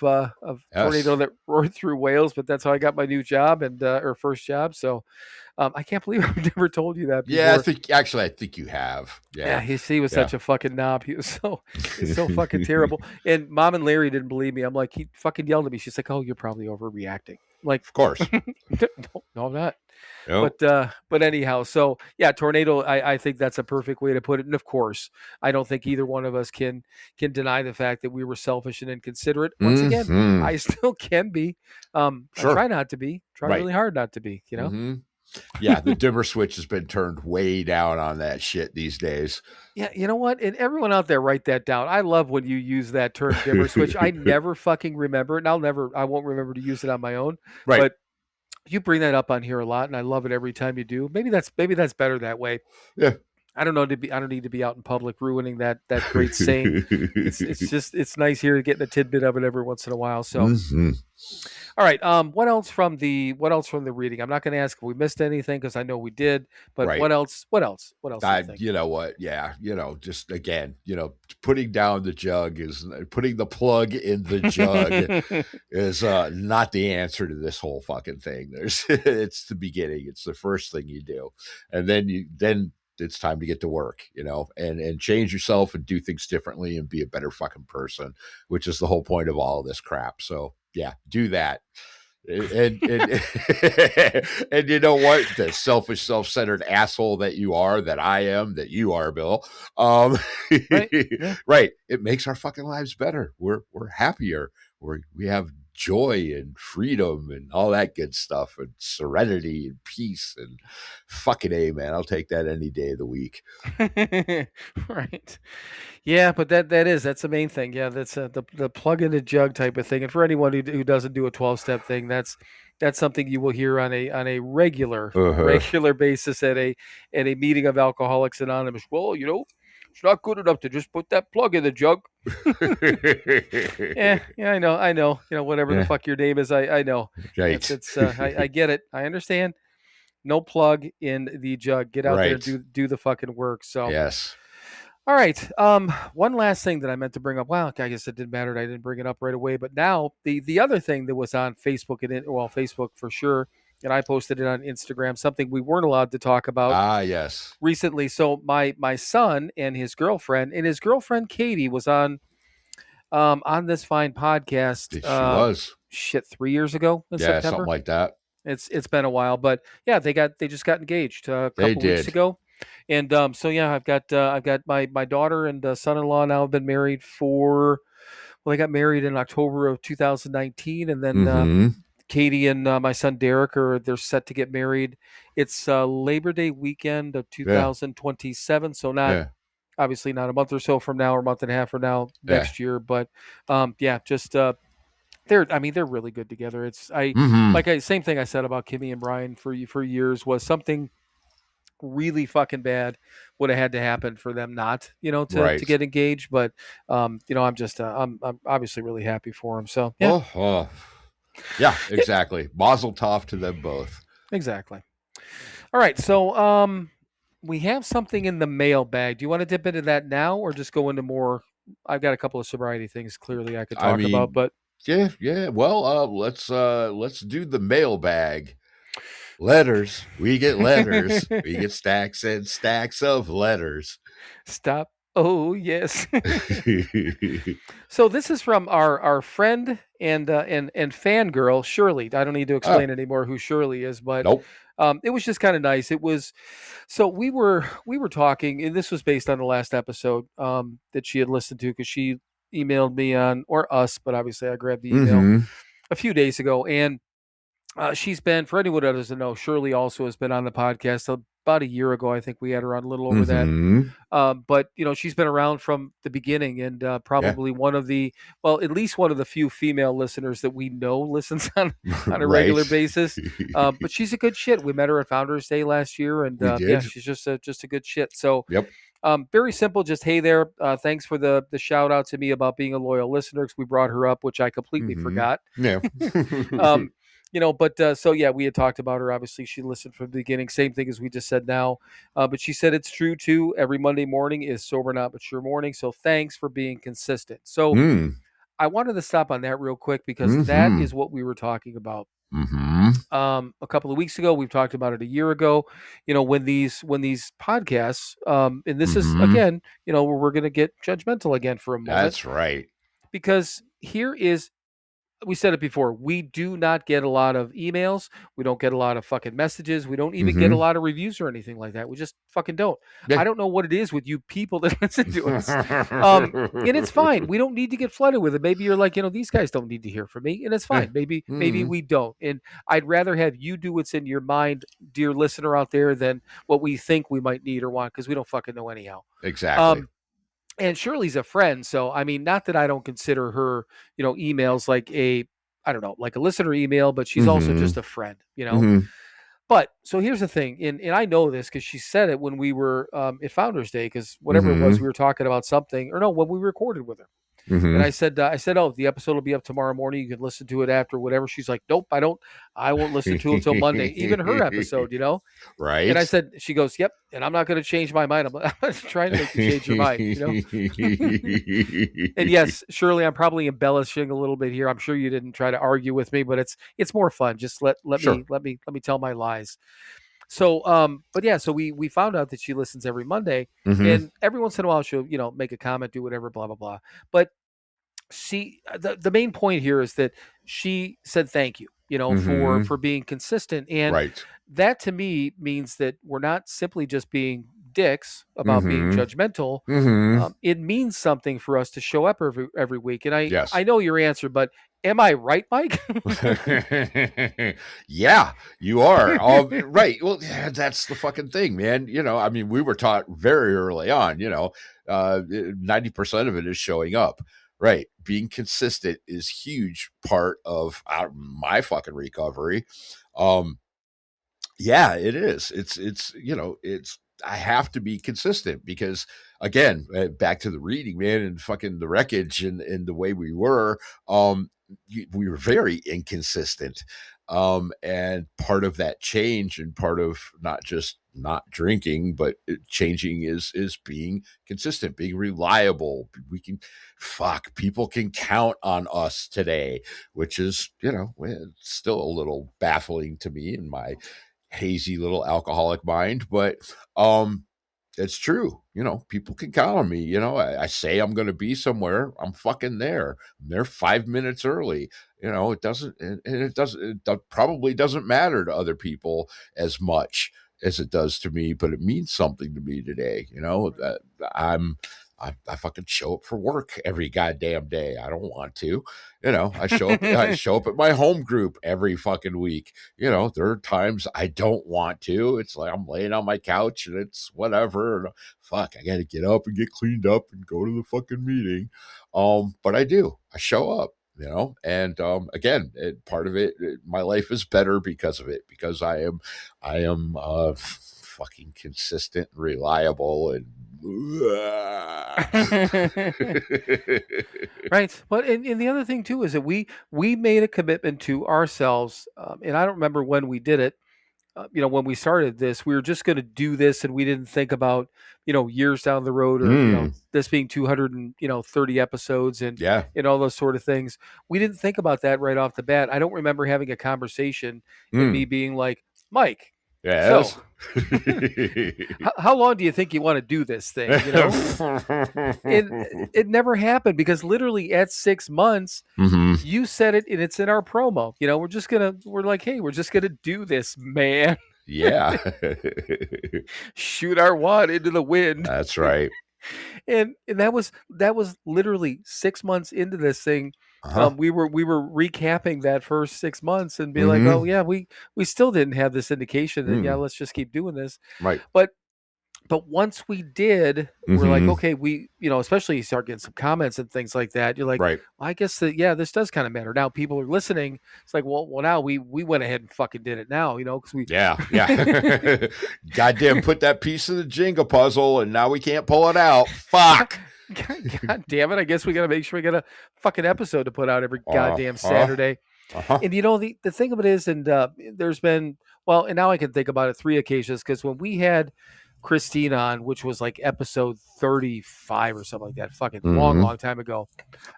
tornado that roared through Wales. But that's how I got my new job and or first job. So I can't believe I've never told you that before. Yeah, I think you have. Yeah, he was such a fucking knob. He was so fucking terrible. And Mom and Larry didn't believe me. I'm like, he fucking yelled at me. She's like, "Oh, you're probably overreacting." I'm like, of course. No, I'm not. Nope. But anyhow, so yeah, tornado. I think that's a perfect way to put it. And of course, I don't think either one of us can deny the fact that we were selfish and inconsiderate. Once again, I still can be. Sure. I try not to be. Try really hard not to be. You know. Mm-hmm. Yeah, the dimmer switch has been turned way down on that shit these days. Yeah, you know what? And everyone out there, write that down. I love when you use that term dimmer switch. I never fucking remember it, and I won't remember to use it on my own. Right. But you bring that up on here a lot, and I love it every time you do. Maybe that's better that way. Yeah. I don't need to be out in public ruining that great saying. It's nice here to get a tidbit of it every once in a while. So. Mm-hmm. All right. What else from the reading? I'm not going to ask if we missed anything because I know we did. But what else? What else? Do you think? You know what? Yeah. Just again, putting down the putting the plug in the jug is not the answer to this whole fucking thing. It's the beginning. It's the first thing you do, and then it's time to get to work, and change yourself and do things differently and be a better fucking person, which is the whole point of all of this crap. So yeah, do that. And and you know what? The selfish, self-centered asshole that you are, that I am, that you are, Bill. Right. Yeah. Right. It makes our fucking lives better. We're happier. We have joy and freedom and all that good stuff and serenity and peace and fucking A, man. I'll take that any day of the week. Right. Yeah, but that's the main thing. Yeah, that's the plug in the jug type of thing. And for anyone who doesn't do a 12-step thing, that's something you will hear on a regular basis at a meeting of Alcoholics Anonymous. Well, it's not good enough to just put that plug in the jug. yeah, I know. Whatever the fuck your name is, I know. Right. I get it. I understand. No plug in the jug. Get out there and do the fucking work. So yes. All right. One last thing that I meant to bring up. Well, I guess it didn't matter. I didn't bring it up right away. But now the other thing that was on Facebook Facebook for sure, and I posted it on Instagram, something we weren't allowed to talk about. Yes. Recently. So my son and his girlfriend Katie was on this fine podcast. She was 3 years ago in September. Something like that. It's been a while, but yeah, they just got engaged a couple weeks ago. And so yeah, I've got my daughter and son-in-law now have been married they got married in October of 2019, and then Katie and my son Derek they're set to get married. It's Labor Day weekend of 2027, so obviously not a month or so from now or a month and a half from now next year, but they're really good together. It's same thing I said about Kimmy and Brian for years was something really fucking bad would have had to happen for them not, to get engaged. But, I'm obviously really happy for them. So, yeah. Yeah, exactly. Mazel tov to them both. Exactly. All right. So, we have something in the mailbag. Do you want to dip into that now or just go into more? I've got a couple of sobriety things clearly I could talk about, but yeah. Well, let's do the mailbag. Letters. We get letters. We get stacks and stacks of letters. Stop. Oh, yes. So this is from our friend and fangirl, Shirley. I don't need to explain anymore who Shirley is, but nope. It was just kind of nice. It was, so we were talking, and this was based on the last episode that she had listened to because she emailed me or us, but obviously I grabbed the email a few days ago, and she's been, for anyone that doesn't know, Shirley also has been on the podcast about a year ago. I think we had her on a little over Mhm. that. But she's been around from the beginning, and probably at least one of the few female listeners that we know listens on a Right. regular basis. But she's a good shit. We met her at Founders Day last year, and We did. she's just a good shit. So Yep. very simple. Just hey there. Thanks for the shout out to me about being a loyal listener, because we brought her up, which I completely forgot. Yeah. But so yeah, we had talked about her. Obviously, she listened from the beginning. Same thing as we just said now. But she said it's true too. Every Monday morning is Sober Not Mature morning. So thanks for being consistent. So Mm. I wanted to stop on that real quick, because Mhm. that is what we were talking about. Mhm. A couple of weeks ago. We've talked about it a year ago. When these podcasts, and this is Mhm. again, where we're going to get judgmental again for a moment, That's right. because here is, we said it before, we do not get a lot of emails. We don't get a lot of fucking messages. We don't even get a Mhm. lot of reviews or anything like that. We just fucking don't. Yeah. I don't know what it is with you people that listen to us. And it's fine. We don't need to get flooded with it. Maybe you're like, these guys don't need to hear from me, and it's fine. Maybe Mhm. we don't. And I'd rather have you do what's in your mind, dear listener out there, than what we think we might need or want, because we don't fucking know anyhow. Exactly. And Shirley's a friend, so I mean, not that I don't consider her, emails like I don't know, like a listener email, but she's also just a friend. Mhm. But so here's the thing, and I know this because she said it when we were at Founders Day, because whatever it was, Mhm. we were talking about something, or no, when we recorded with her. And Mhm. I said, oh, the episode will be up tomorrow morning. You can listen to it after whatever. She's like, nope, I won't listen to it until Monday. Even her episode, Right. And I said, she goes, yep. And I'm not going to change my mind. I'm not trying to make you change your mind, And yes, Shirley, I'm probably embellishing a little bit here. I'm sure you didn't try to argue with me, but it's more fun. Just let Sure. me tell my lies. So, but yeah, so we found out that she listens every Monday, Mhm. and every once in a while she'll, make a comment, do whatever, blah, blah, blah. But the main point here is that she said thank you, Mhm. for being consistent, and Right. that to me means that we're not simply just being dicks about being Mhm. judgmental. Mhm. It means something for us to show up every week, and I Yes. know your answer, but am I right, Mike? Yeah, you are. Right. Well, yeah, that's the fucking thing, man. I mean, we were taught very early on, 90% of it is showing up. Right. Being consistent is huge part of my fucking recovery. Yeah, it is. It's I have to be consistent because again, back to the reading, man, and fucking the wreckage and the way we were, we were very inconsistent. And part of that change and part of not just not drinking, but changing is being consistent, being reliable. People can count on us today, which is, it's still a little baffling to me in my hazy little alcoholic mind, but it's true. People can count on me. I say I'm going to be somewhere, I'm fucking there. I'm there 5 minutes early. It doesn't, and probably doesn't matter to other people as much as it does to me, but it means something to me today. That I fucking show up for work every goddamn day. I don't want to. I show up. I show up at my home group every fucking week. There are times I don't want to. It's like I'm laying on my couch and it's whatever. And fuck, I got to get up and get cleaned up and go to the fucking meeting. But I do. I show up. And again, part of it, my life is better because of it. Because I am fucking consistent and reliable and Right. But and the other thing too is that we made a commitment to ourselves, and I don't remember when we did it. When we started this, we were just going to do this, and we didn't think about years down the road, or this being 230 episodes and Yeah. all those sort of things. We didn't think about that right off the bat. I don't remember having a conversation and me being like, Mike, Yes. so how long do you think you want to do this thing? It never happened, because literally at 6 months, you said it, and it's in our promo. We're like, hey, we're just gonna do this, man. Yeah. Shoot our wad into the wind. That's right. and that was literally 6 months into this thing. Uh-huh. We were recapping that first 6 months and be like, Mhm. oh yeah, we still didn't have this indication that yeah, let's just keep doing this. Right. But once we did, we're like, Mhm. okay, especially you start getting some comments and things like that. You're like, Right. well, I guess that, yeah, this does kind of matter. Now people are listening. It's like, well, now we went ahead and fucking did it now, because we, Yeah. Goddamn, put that piece of the Jenga puzzle and now we can't pull it out. Fuck. God damn it. I guess we got to make sure we got a fucking episode to put out every goddamn Saturday. Uh-huh. And the thing of it is, and there's been, and now I can think about it 3 occasions, because when we had Christine on, which was like episode 35 or something like that, fucking long time ago.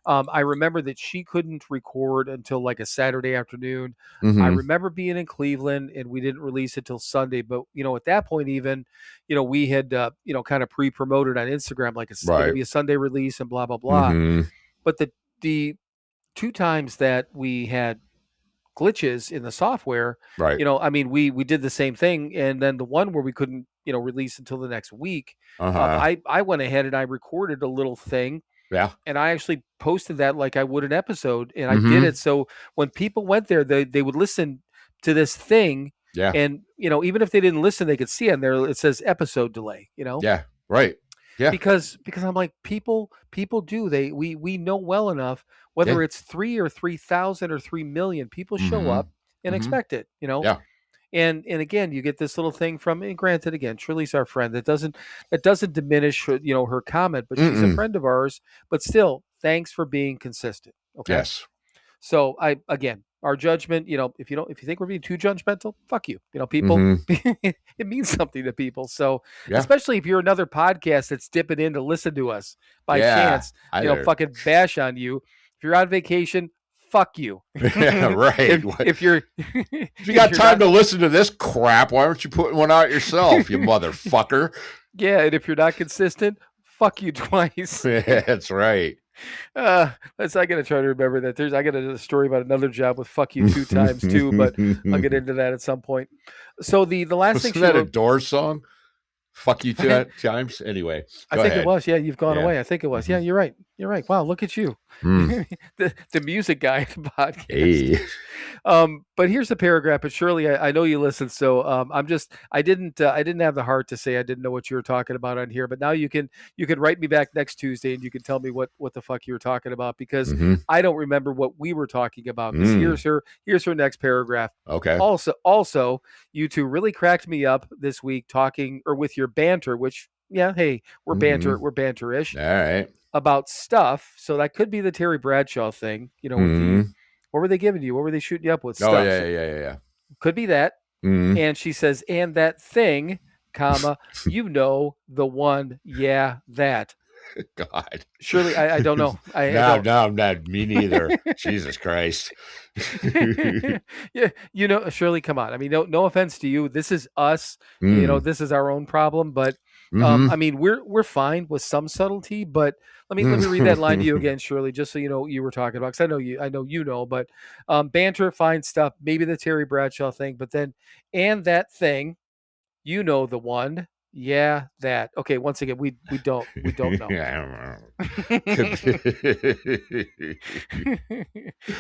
I remember that she couldn't record until like a Saturday afternoon. I remember being in Cleveland and we didn't release it till Sunday. But, at that point, even, we had, kind of pre-promoted on Instagram, like it's going to be a Sunday release and blah, blah, blah. But the 2 times that we had glitches in the software, Right. we did the same thing. And then the one where we couldn't, release until the next week, I went ahead and I recorded a little thing. Yeah. And I actually posted that like I would an episode, and I did it so when people went there, they would listen to this thing. Yeah. And, even if they didn't listen, they could see on there, it says episode delay, Yeah. Right. Yeah. Because I'm like, people do, we know well enough, whether it's 3 or 3,000 or 3 million, people show up and expect it, Yeah. And again, you get this little thing from, and granted, again, Shirley's our friend. That doesn't diminish her, her comment, but she's a friend of ours. But still, thanks for being consistent. Okay. Yes. So our judgment, if you think we're being too judgmental, fuck you. People, it means something to people. So especially if you're another podcast that's dipping in to listen to us by chance, fucking bash on you. If you're on vacation, fuck you. Yeah, right. If you got time to listen to this crap, why aren't you putting one out yourself, you motherfucker? Yeah, and if you're not consistent, fuck you twice. That's right. I gotta try to remember that. I got a story about another job with fuck you 2 times too, but I'll get into that at some point. So the last thing, that a Doors song? Fuck you 2 times. Anyway, I think it was. Yeah, you've gone away. I think it was. Yeah, you're right. You're right. Wow, look at you, the music guy at the podcast. Hey. But here's the paragraph. But Shirley, I know you listen, so I didn't have the heart to say I didn't know what you were talking about on here. But now you can write me back next Tuesday and you can tell me what the fuck you were talking about, because I don't remember what we were talking about. Because here's her next paragraph. Okay. Also, you two really cracked me up this week talking, or with your banter, which hey, we're banterish. All right. About stuff. So that could be the Terry Bradshaw thing, with what were they giving you? What were they shooting you up with? Oh, yeah. Could be that. And she says, and that thing, comma, the one, that. God. Surely, I don't know. No, I'm not. Me neither. Jesus Christ. Yeah, Shirley, come on. I mean, no offense to you. This is us. This is our own problem. But I mean, we're fine with some subtlety. But let me read that line to you again, Shirley, just so you know what you were talking about. Because I know you know. But banter, fine stuff. Maybe the Terry Bradshaw thing. But then, and that thing, the one. Yeah, that. Okay, once again, we don't know. Yeah, I don't know.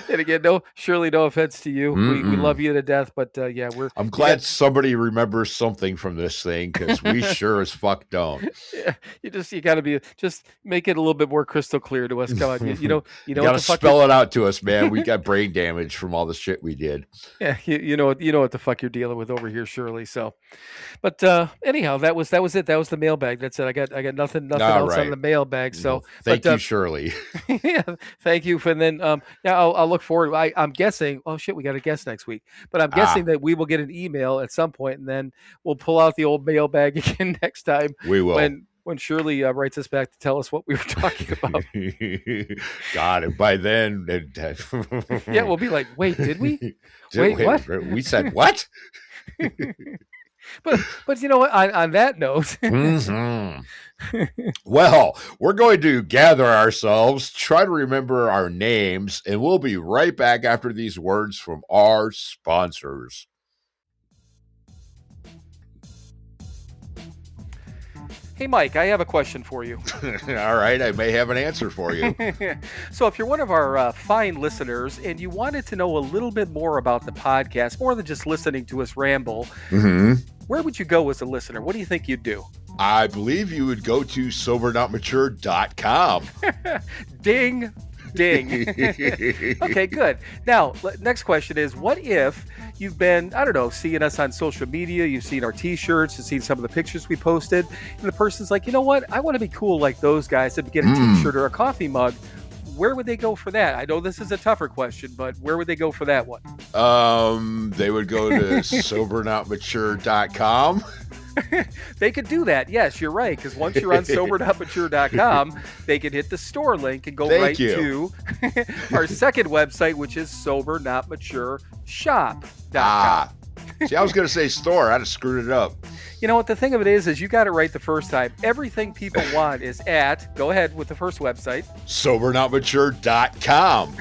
And again, Shirley, no offense to you. We love you to death, but I'm glad somebody remembers something from this thing, because we sure as fuck don't. Yeah, you got to just make it a little bit more crystal clear to us. Come on, you got to spell it out to us, man. We got brain damage from all the shit we did. Yeah, you know what the fuck you're dealing with over here, Shirley. So, but anyhow, that was it. That was the mailbag. That's it. I got nothing else on the mailbag. So thank you, Shirley. Yeah, thank you. And then I'll look forward. I'm guessing. Oh shit, we got a guest next week. But I'm guessing that we will get an email at some point, and then we'll pull out the old mailbag again next time. We will. When Shirley writes us back to tell us what we were talking about. God, and by then, yeah, we'll be like, wait, did we? Wait, what? We said what? But you know what? On that note, well, we're going to gather ourselves, try to remember our names, and we'll be right back after these words from our sponsors. Hey, Mike, I have a question for you. All right, I may have an answer for you. So, if you're one of our fine listeners and you wanted to know a little bit more about the podcast, more than just listening to us ramble, where would you go as a listener? What do you think you'd do? I believe you would go to SoberNotMature.com. Ding. Ding. Okay, good. Now, next question is, what if you've been, I don't know, seeing us on social media, you've seen our t-shirts, you've seen some of the pictures we posted, and the person's like, you know what, I want to be cool like those guys and get a t-shirt or a coffee mug. Where would they go for that? I know this is a tougher question, but where would they go for that one? They would go to SoberNotMature.com. They could do that. Yes, you're right. Because once you're on SoberNotMature.com, they can hit the store link and go to our second website, which is SoberNotMatureShop.com. See, I was going to say store. I'd have screwed it up. You know what? The thing of it is you got it right the first time. Everything people want is at, go ahead with the first website, SoberNotMature.com.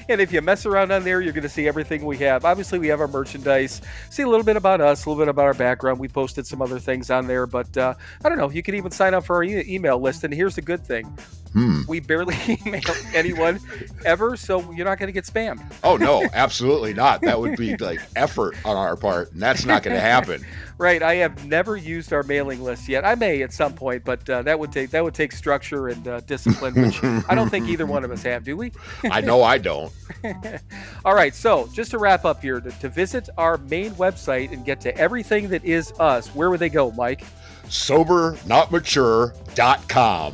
And if you mess around on there, you're going to see everything we have. Obviously, we have our merchandise. See a little bit about us, a little bit about our background. We posted some other things on there, but I don't know. You can even sign up for our email list. And here's the good thing. We barely email anyone ever, so you're not going to get spammed. Oh, no, absolutely not. That would be like effort on our part, and that's not going to happen. Right. I have never used our mailing list yet. I may at some point, but that would take structure and discipline, which I don't think either one of us have, do we? I know I don't. All right. So just to wrap up here, to visit our main website and get to everything that is us, where would they go, Mike? SoberNotMature.com.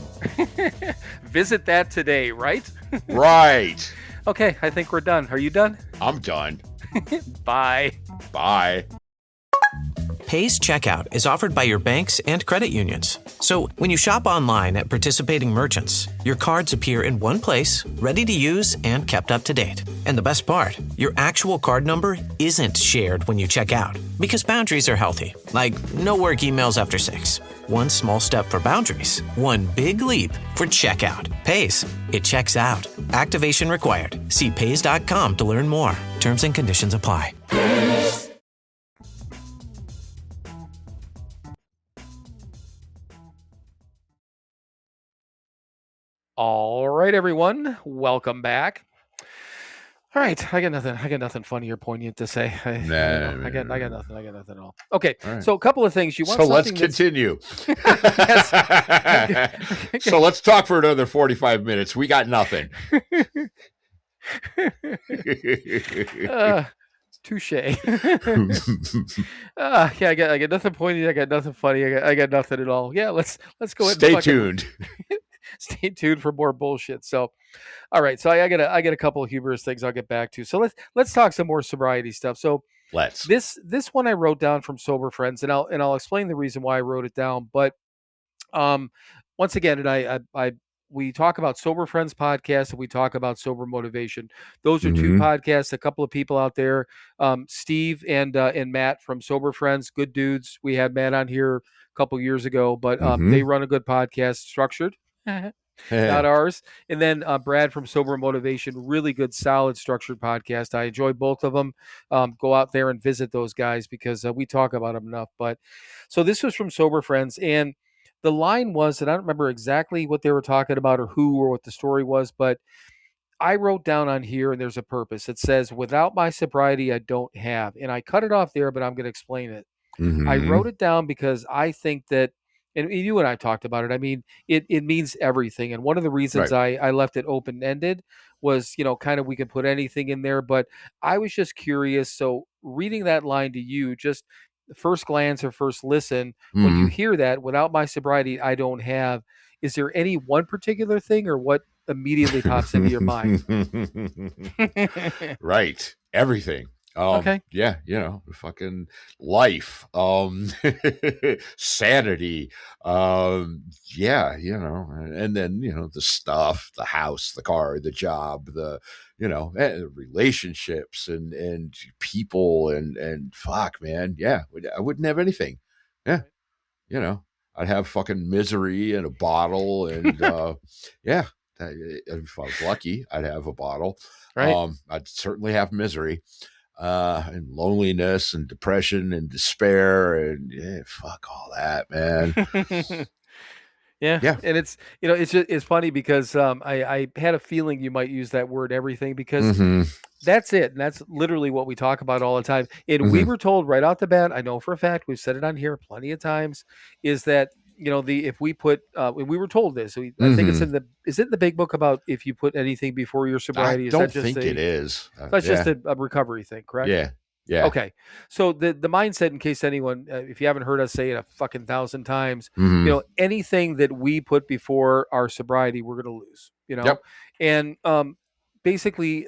Visit that today, right? Right. Okay, I think we're done. Are you done? I'm done. Bye. Bye. Pays Checkout is offered by your banks and credit unions. So when you shop online at participating merchants, your cards appear in one place, ready to use and kept up to date. And the best part, your actual card number isn't shared when you check out, because boundaries are healthy, like no work emails after 6. One small step for boundaries, one big leap for checkout. Pays. It checks out. Activation required. See pays.com to learn more. Terms and conditions apply. All right, everyone, welcome back. All right, I got nothing funny or poignant to say. I got nothing at all. Okay, right. So a couple of things. You want? So let's continue. So let's talk for another 45 minutes. We got nothing. Touche. Yeah, I got nothing poignant. I got nothing funny. I got nothing at all. Yeah, let's go ahead. Stay tuned. Stay tuned for more bullshit. So, all right. So I got a couple of humorous things I'll get back to. So let's talk some more sobriety stuff. So this one I wrote down from Sober Friends, and I'll explain the reason why I wrote it down. But once again, and we talk about Sober Friends podcast and we talk about Sober Motivation. Those are two podcasts. A couple of people out there, Steve and Matt from Sober Friends, good dudes. We had Matt on here a couple years ago, but they run a good podcast, Structured. Not ours. And then Brad from Sober Motivation, really good, solid, structured podcast. I enjoy both of them. Go out there and visit those guys because we talk about them enough. But so this was from Sober Friends, and the line was, and I don't remember exactly what they were talking about or who or what the story was, but I wrote down on here, and there's a purpose. It says, "Without my sobriety, I don't have." And I cut it off there, but I'm going to explain it. I wrote it down because I think that, and you and I talked about it. I mean, it means everything. And one of the reasons I left it open-ended was, kind of we could put anything in there. But I was just curious. So reading that line to you, just first glance or first listen, when you hear that, "Without my sobriety, I don't have," is there any one particular thing or what immediately pops into your mind? Right. Everything. Okay. Yeah, fucking life, sanity, yeah, and then, the stuff, the house, the car, the job, the, relationships and people and fuck, man. Yeah. I wouldn't have anything. Yeah. I'd have fucking misery in a bottle and, yeah, if I was lucky, I'd have a bottle. Right. I'd certainly have misery. and loneliness and depression and despair and fuck all that, man. Yeah. Yeah. And it's, it's funny because I had a feeling you might use that word everything because Mm-hmm. that's it. And that's literally what we talk about all the time. And we Mm-hmm. were told right out the bat, I know for a fact, we've said it on here plenty of times, is that, if we put, and we were told this, I think it's is it in the big book about if you put anything before your I sobriety? Is don't that just think it is. that's just a recovery thing, correct? Yeah. Yeah. Okay. So the mindset, in case anyone, if you haven't heard us say it a fucking 1,000 times, Mhm. anything that we put before our sobriety, we're going to lose, Yep. and basically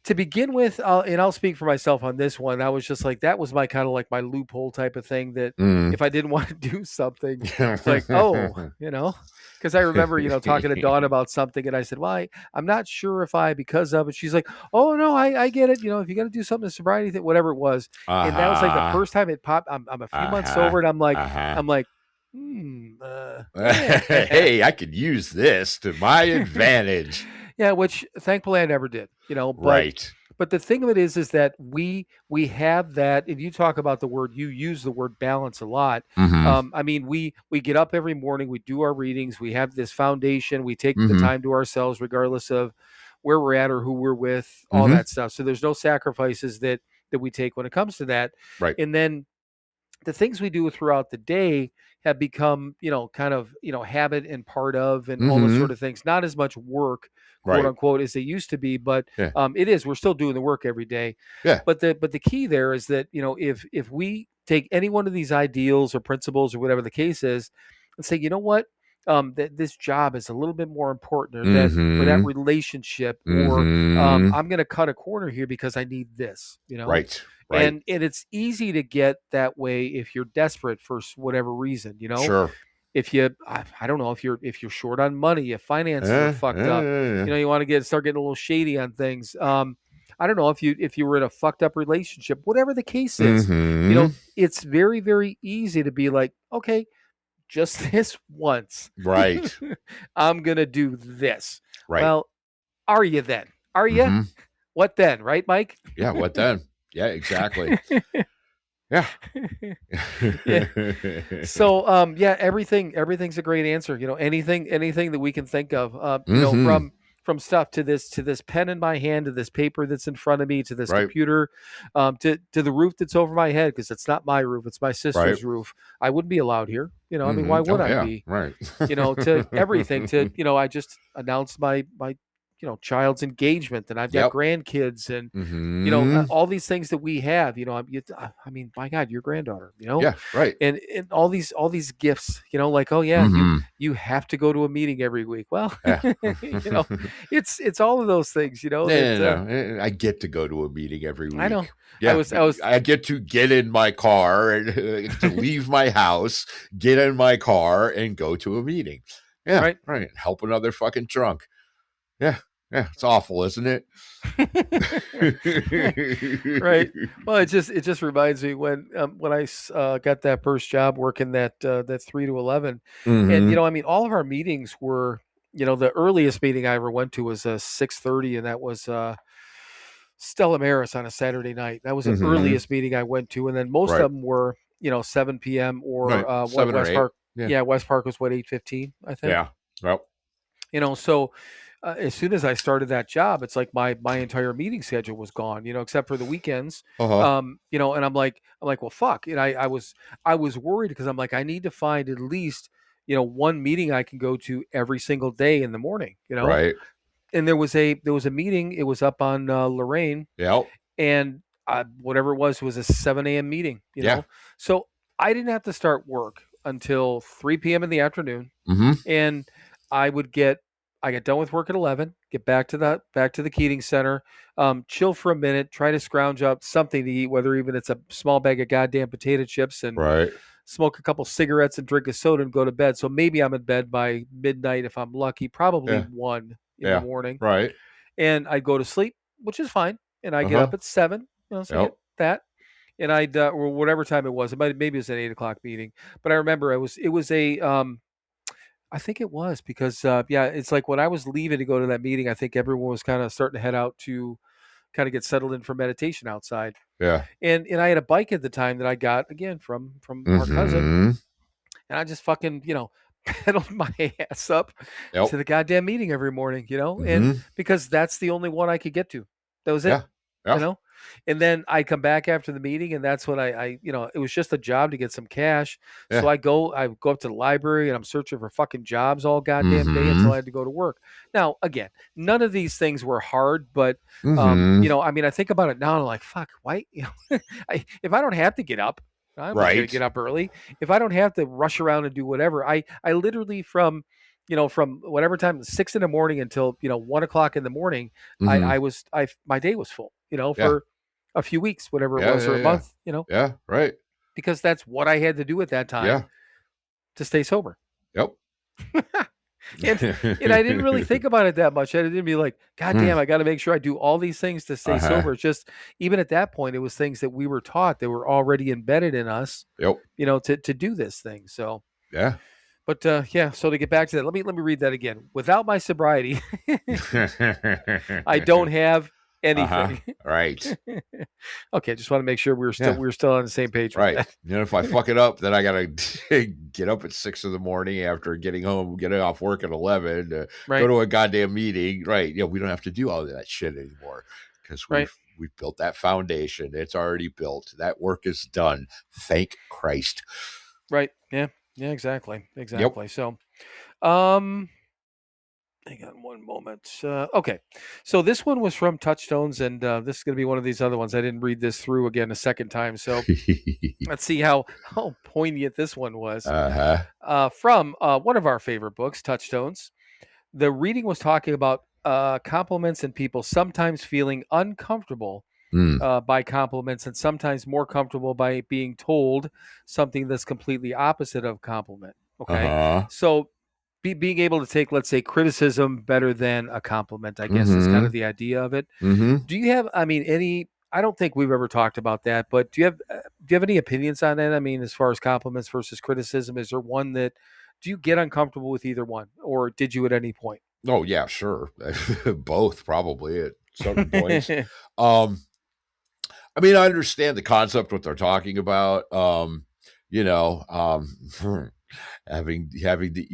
to begin with, and I'll speak for myself on this one. I was just like, that was my kind of like my loophole type of thing that if I didn't want to do something, it's like, because I remember, talking to Dawn about something and I said, well, I'm not sure if because of it. She's like, oh no, I get it. If you got to do something to sobriety thing, whatever it was. And that was like the first time it popped. I'm a few months sober and I'm like, hey, I could use this to my advantage. Yeah, which thankfully I never did, but, right. But the thing of it is that we have that, and you talk about you use the word balance a lot. Mm-hmm. I mean, we get up every morning, we do our readings, we have this foundation, we take the time to ourselves, regardless of where we're at or who we're with, all that stuff. So there's no sacrifices that we take when it comes to that. Right. And then the things we do throughout the day have become, kind of, habit and part of, and all those sort of things. Not as much work, quote unquote, as they used to be, but it is. We're still doing the work every day. Yeah. But the key there is that, if we take any one of these ideals or principles or whatever the case is, and say, you know what, that this job is a little bit more important, or that relationship, or I'm going to cut a corner here because I need this, Right. And it's easy to get that way if you're desperate for whatever reason, Sure. If you, I don't know, if you're short on money, if finances are fucked up, you want to start getting a little shady on things. I don't know if you were in a fucked up relationship, whatever the case is, it's very, very easy to be like, okay, just this once, right? I'm gonna do this. Right. Well, are you then? Are you? What then? Right, Mike? Yeah. What then? Yeah. Exactly. Yeah. So, everything's a great answer. Anything that we can think of, from stuff to this pen in my hand, to this paper that's in front of me, to this computer, to the roof that's over my head, because it's not my roof, it's my sister's roof. I wouldn't be allowed here. I mean, why would I be? Right. To everything, to, I just announced my child's engagement, and I've got grandkids, and all these things that we have. I mean, my God, your granddaughter. Yeah, right. And all these gifts. Like, oh yeah, you have to go to a meeting every week. Well, it's all of those things. No. I get to go to a meeting every week. I know. Yeah, I get to get in my car and to leave my house, get in my car, and go to a meeting. Yeah, right. Help another fucking drunk. Yeah. Yeah, it's awful, isn't it? Right. Well, it just reminds me when I got that first job working that 3 to 11, and I mean, all of our meetings were, the earliest meeting I ever went to was 6:30, and that was Stella Maris on a Saturday night. That was the earliest meeting I went to, and then most of them were 7 p.m. or 7 West or 8. Park. Yeah, West Park was 8:15, I think. Yeah. Well. So. As soon as I started that job, it's like my entire meeting schedule was gone, except for the weekends. And I'm like, well, fuck. And I was worried because I'm like, I need to find at least, one meeting I can go to every single day in the morning, Right. And there was a meeting. It was up on Lorraine. Yep. And whatever it was a 7 a.m. meeting, So I didn't have to start work until 3 p.m. in the afternoon. And I get done with work at 11, get back to the Keating Center, chill for a minute, try to scrounge up something to eat, whether even it's a small bag of goddamn potato chips, and smoke a couple cigarettes and drink a soda and go to bed. So maybe I'm in bed by midnight if I'm lucky, probably 1 in the morning. Right. And I'd go to sleep, which is fine. And I get up at 7, so I get that. And I'd, or whatever time it was, maybe it was an 8 o'clock meeting, but I remember it was a, I think it was because, it's like when I was leaving to go to that meeting, I think everyone was kind of starting to head out to, kind of get settled in for meditation outside. Yeah. And I had a bike at the time that I got again from our cousin, Mhm. and I just fucking, pedaled my ass up Yep. to the goddamn meeting every morning, and Mhm. because that's the only one I could get to. That was it. Yeah. And then I come back after the meeting, and that's when I it was just a job to get some cash. So Yeah. I go up to the library, and I'm searching for fucking jobs all goddamn day until Mhm. I had to go to work. Now, again, none of these things were hard, but Mhm. I mean, I think about it now, and I'm like, fuck, why? If I don't have to get up, I'm not going to Right. get up early. If I don't have to rush around and do whatever, I literally from whatever time, 6 in the morning until 1 o'clock in the morning, Mhm. my day was full, Yeah. for a few weeks, whatever it Yeah, was, or yeah, a yeah. month, Yeah, right. because that's what I had to do at that time Yeah. to stay sober. Yep. And I didn't really think about it that much. I didn't be like, God damn, I got to make sure I do all these things to stay sober. It's just, even at that point, it was things that we were taught that were already embedded in us, Yep. to do this thing. So, Yeah. but yeah, so to get back to that, let me read that again. Without my sobriety, I don't have anything. Right. Okay, just want to make sure we were still on the same page with Right. that. If I fuck it up, then I gotta get up at 6 a.m. after getting off work at 11 to Right. go to a goddamn meeting. Right. We don't have to do all of that shit anymore because Right. we've built that foundation. It's already built. That work is done. Thank Christ. Right. Yeah. Yeah, exactly. Yep. So, hang on one moment. Okay. So this one was from Touchstones, and this is going to be one of these other ones. I didn't read this through again a second time. So let's see how poignant this one was. From one of our favorite books, Touchstones. The reading was talking about compliments and people sometimes feeling uncomfortable by compliments, and sometimes more comfortable by being told something that's completely opposite of compliment. Okay. So being able to take, let's say, criticism better than a compliment, I guess, is kind of the idea of it. Do you have, I don't think we've ever talked about that, but do you have any opinions on that? I mean, as far as compliments versus criticism, is there one that, do you get uncomfortable with either one, or did you at any point? Oh yeah, sure. Both probably at certain points. I understand the concept, what they're talking about. Having the,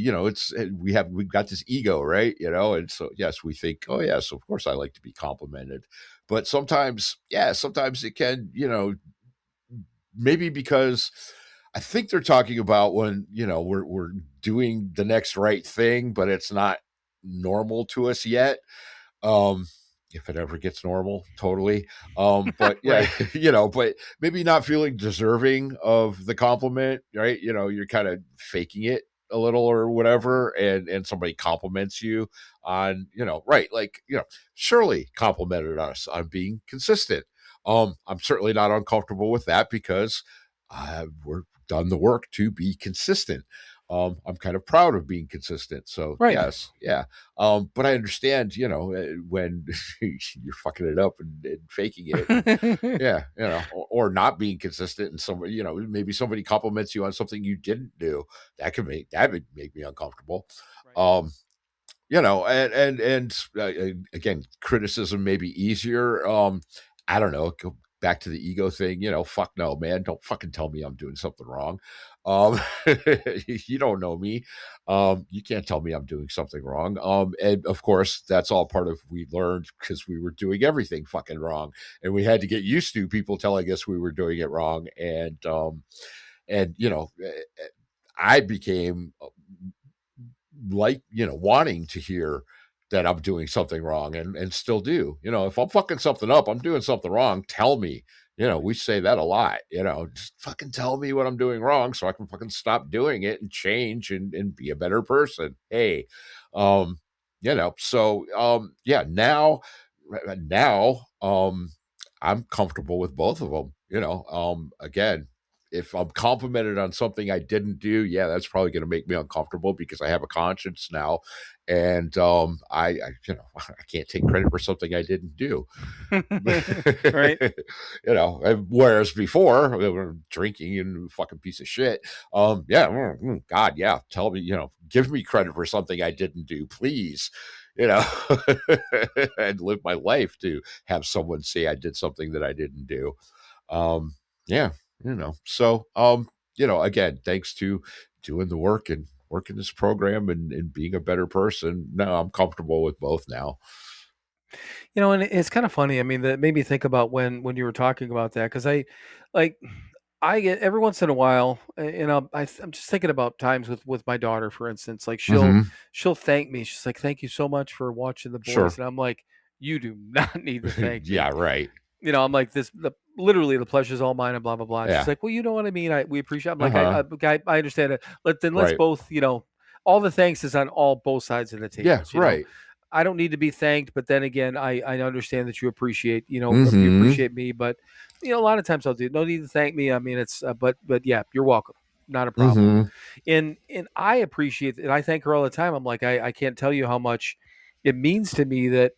we've got this ego, right? And so, yes, we think, oh yes, of course I like to be complimented, but sometimes it can, maybe because I think they're talking about when, we're doing the next right thing, but it's not normal to us yet. If it ever gets normal, totally. But yeah, Right. but maybe not feeling deserving of the compliment, right? You're kind of faking it a little or whatever, and somebody compliments you on, right, like, Shirley complimented us on being consistent. I'm certainly not uncomfortable with that because we're done the work to be consistent. I'm kind of proud of being consistent. So Right. yes, yeah. But I understand, when you're fucking it up and faking it, yeah, or not being consistent, and somebody, maybe somebody compliments you on something you didn't do. That would make me uncomfortable. Right. Again, criticism may be easier. I don't know. Go back to the ego thing. Fuck no, man. Don't fucking tell me I'm doing something wrong. You don't know me. You can't tell me I'm doing something wrong. And of course, that's all part of, we learned because we were doing everything fucking wrong, and we had to get used to people telling us we were doing it wrong. And I became like, wanting to hear that I'm doing something wrong, and still do. If I'm fucking something up, I'm doing something wrong, tell me. We say that a lot, just fucking tell me what I'm doing wrong so I can fucking stop doing it and change and be a better person. Hey, yeah, now I'm comfortable with both of them. Again, if I'm complimented on something I didn't do, yeah, that's probably going to make me uncomfortable because I have a conscience now, and I I can't take credit for something I didn't do. Right. Whereas before, we were drinking and fucking piece of shit. God, yeah, tell me, give me credit for something I didn't do, please. you know, and live my life to have someone say I did something that I didn't do. Yeah, so, again, thanks to doing the work and working this program and being a better person. No, I'm comfortable with both now. And it's kind of funny. I mean, that made me think about when you were talking about that, because like, I get every once in a while, I'm just thinking about times with my daughter, for instance. Like Mm-hmm. she'll thank me. She's like, "Thank you so much for watching the boys," Sure. and I'm like, "You do not need to thank me." Yeah, right. I'm like, literally the pleasure's all mine and blah blah blah. And she's Yeah. like, "Well, you know what I mean. We appreciate." I'm like, Uh-huh. I understand it. Let's Right. both, all the thanks is on both sides of the Yeah, tables. right. I don't need to be thanked, but then again, I understand that you appreciate, you Mhm. appreciate me, but a lot of times I'll do no need to thank me. I mean, it's but yeah, you're welcome, not a problem. Mhm. And I appreciate and I thank her all the time. I'm like, I can't tell you how much it means to me that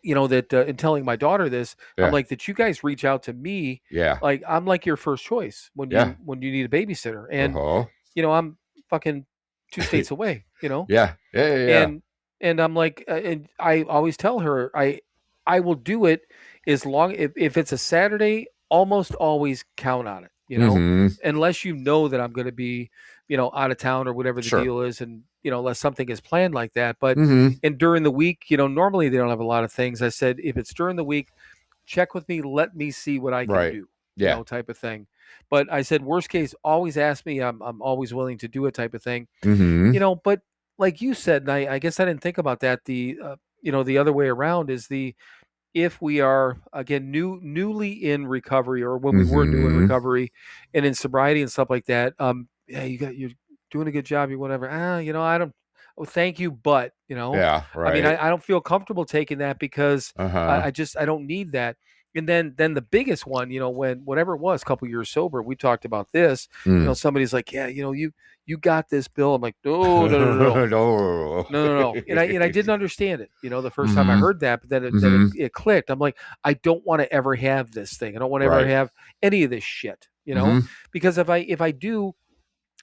that in telling my daughter this, I'm Yeah. like that you guys reach out to me, Yeah. like I'm like your first choice when Yeah. you need a babysitter, and Uh-huh. I'm fucking 2 states away, Yeah. Yeah, yeah, yeah. and I'm like, and I always tell her, I will do it as long if it's a Saturday, almost always count on it, Mhm. unless that I'm going to be, out of town or whatever the Sure. deal is, and unless something is planned like that. But Mhm. and during the week, normally they don't have a lot of things. I said if it's during the week, check with me, let me see what I can Right. do, Yeah. type of thing. But I said worst case, always ask me. I'm always willing to do it, type of thing. Mhm. But like you said, and I guess I didn't think about that. The other way around is if we are again newly in recovery, or when we were new in Mhm. recovery and in sobriety and stuff like that. Yeah, you're doing a good job. You whatever. I don't. Oh, thank you, but Yeah, I mean, right. I don't feel comfortable taking that because Uh-huh. I don't need that. And then the biggest one, when whatever it was, a couple years sober, we talked about this. Mm. Somebody's like, yeah, you got this, Bill. I'm like, no, no, no, no, no. No. No, no, no. And I didn't understand it, the first time I Mhm. heard that, but then Mhm. it clicked. I'm like, I don't want to ever have this thing. I don't want to ever Right. have any of this shit, Mhm. because if I do,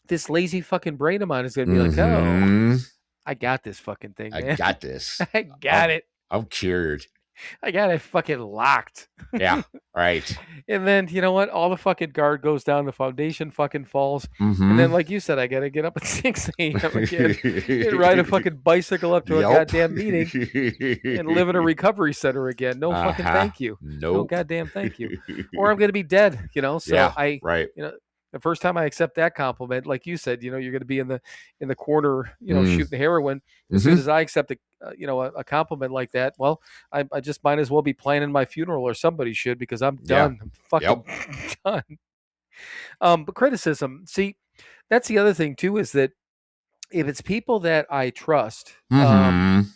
this lazy fucking brain of mine is gonna be like, oh, Mhm. I got this fucking thing, I man. got this. I got it. I'm cured. I got it fucking locked. Yeah. Right. And then you know what? All the fucking guard goes down, the foundation fucking falls. And then, Mhm. like you said, I gotta get up at 6 a.m. again and ride a fucking bicycle up to a Yep. goddamn meeting and live in a recovery center again. No fucking Uh-huh. thank you. No Nope. goddamn thank you. Or I'm gonna be dead, So Yeah, I, right. the first time I accept that compliment, like you said, you're gonna be in the corner, Mm. shooting heroin. As soon Mhm. as I accept a compliment like that, well, I just might as well be planning my funeral, or somebody should, because I'm Yeah. done. I'm fucking Yep. done. But criticism, see, that's the other thing too, is that if it's people that I trust, Mhm.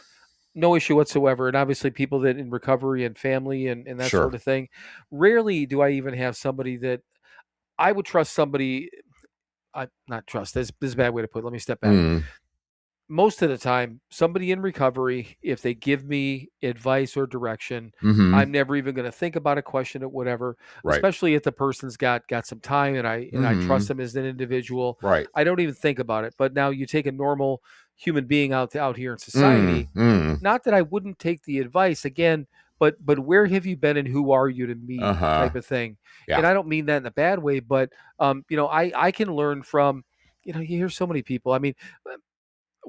no issue whatsoever. And obviously people that in recovery and family and that Sure. sort of thing, rarely do I even have somebody that I would trust somebody. I not trust. This is a bad way to put it. Let me step back. Mm. Most of the time, somebody in recovery, if they give me advice or direction, Mhm. I'm never even going to think about it, question it, whatever. Right. Especially if the person's got some time and I trust Mhm. them as an individual. Right. I don't even think about it. But now you take a normal human being out here in Mm. society. Mm. Not that I wouldn't take the advice again, but where have you been and who are you to me, Uh-huh. type of thing. Yeah. And I don't mean that in a bad way, but I can learn from. You hear so many people. I mean,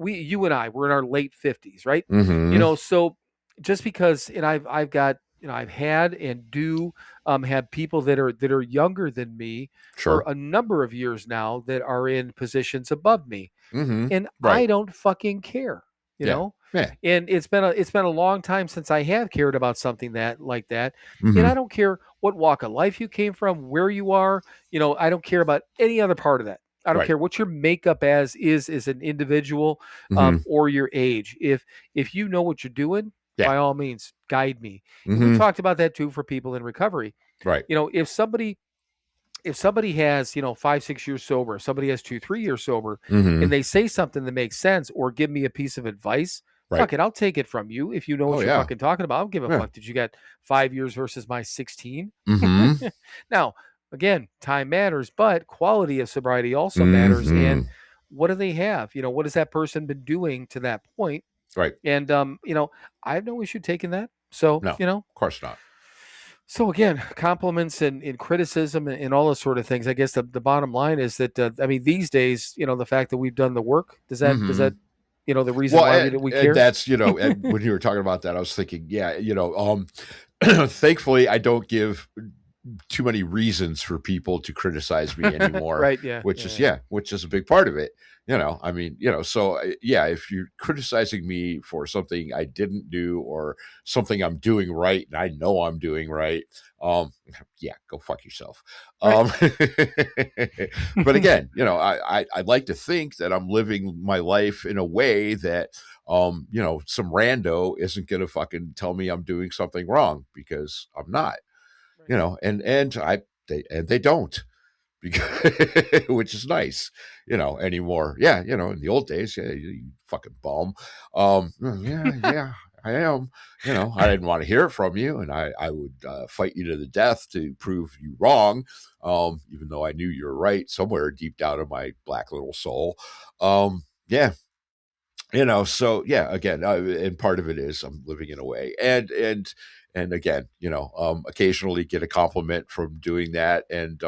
you and I, we're in our late 50s, right? Mhm. So just because, and I've got, I've had and do have people that are younger than me for Sure. a number of years now that are in positions above me, Mhm. and I Right. don't fucking care, you Yeah. know. Yeah. And it's been a long time since I have cared about something that like that. And I Mhm. don't care what walk of life you came from, where you are. I don't care about any other part of that. I don't Right. care what your makeup is an individual, Mhm. or your age. If you know what you're doing, Yeah. by all means, guide me. And we Mhm. talked about that too for people in recovery. Right. If somebody has 5-6 years sober, if somebody has 2-3 years sober, and Mhm. they say something that makes sense or give me a piece of advice, Right. fuck it, I'll take it from you. If you know Oh, what you're yeah. fucking talking about, I don't give a Yeah. fuck. Did you get 5 years versus my 16? Mhm. Now, again, time matters, but quality of sobriety also matters. And Mhm. what do they have? What has that person been doing to that point? Right. And I have no issue taking that. So, No, of course not. So again, compliments and criticism and all those sort of things. I guess the bottom line is that these days, the fact that we've done the work, does that the reason Well, why and, we and care? that's, and when you were talking about that, I was thinking, yeah, thankfully I don't give too many reasons for people to criticize me anymore. Right. Yeah. Which is a big part of it. So yeah, if you're criticizing me for something I didn't do or something I'm doing right and I know I'm doing right, yeah, go fuck yourself. Right. But again, I'd like to think that I'm living my life in a way that some rando isn't gonna fucking tell me I'm doing something wrong, because I'm not. They don't, because which is nice, anymore. Yeah, in the old days, yeah, you fucking bum. Yeah, I am. I didn't want to hear it from you, and I would fight you to the death to prove you wrong, even though I knew you were right somewhere deep down in my black little soul. Yeah. So yeah, again, and part of it is I'm living in a way, and again, occasionally get a compliment from doing that, and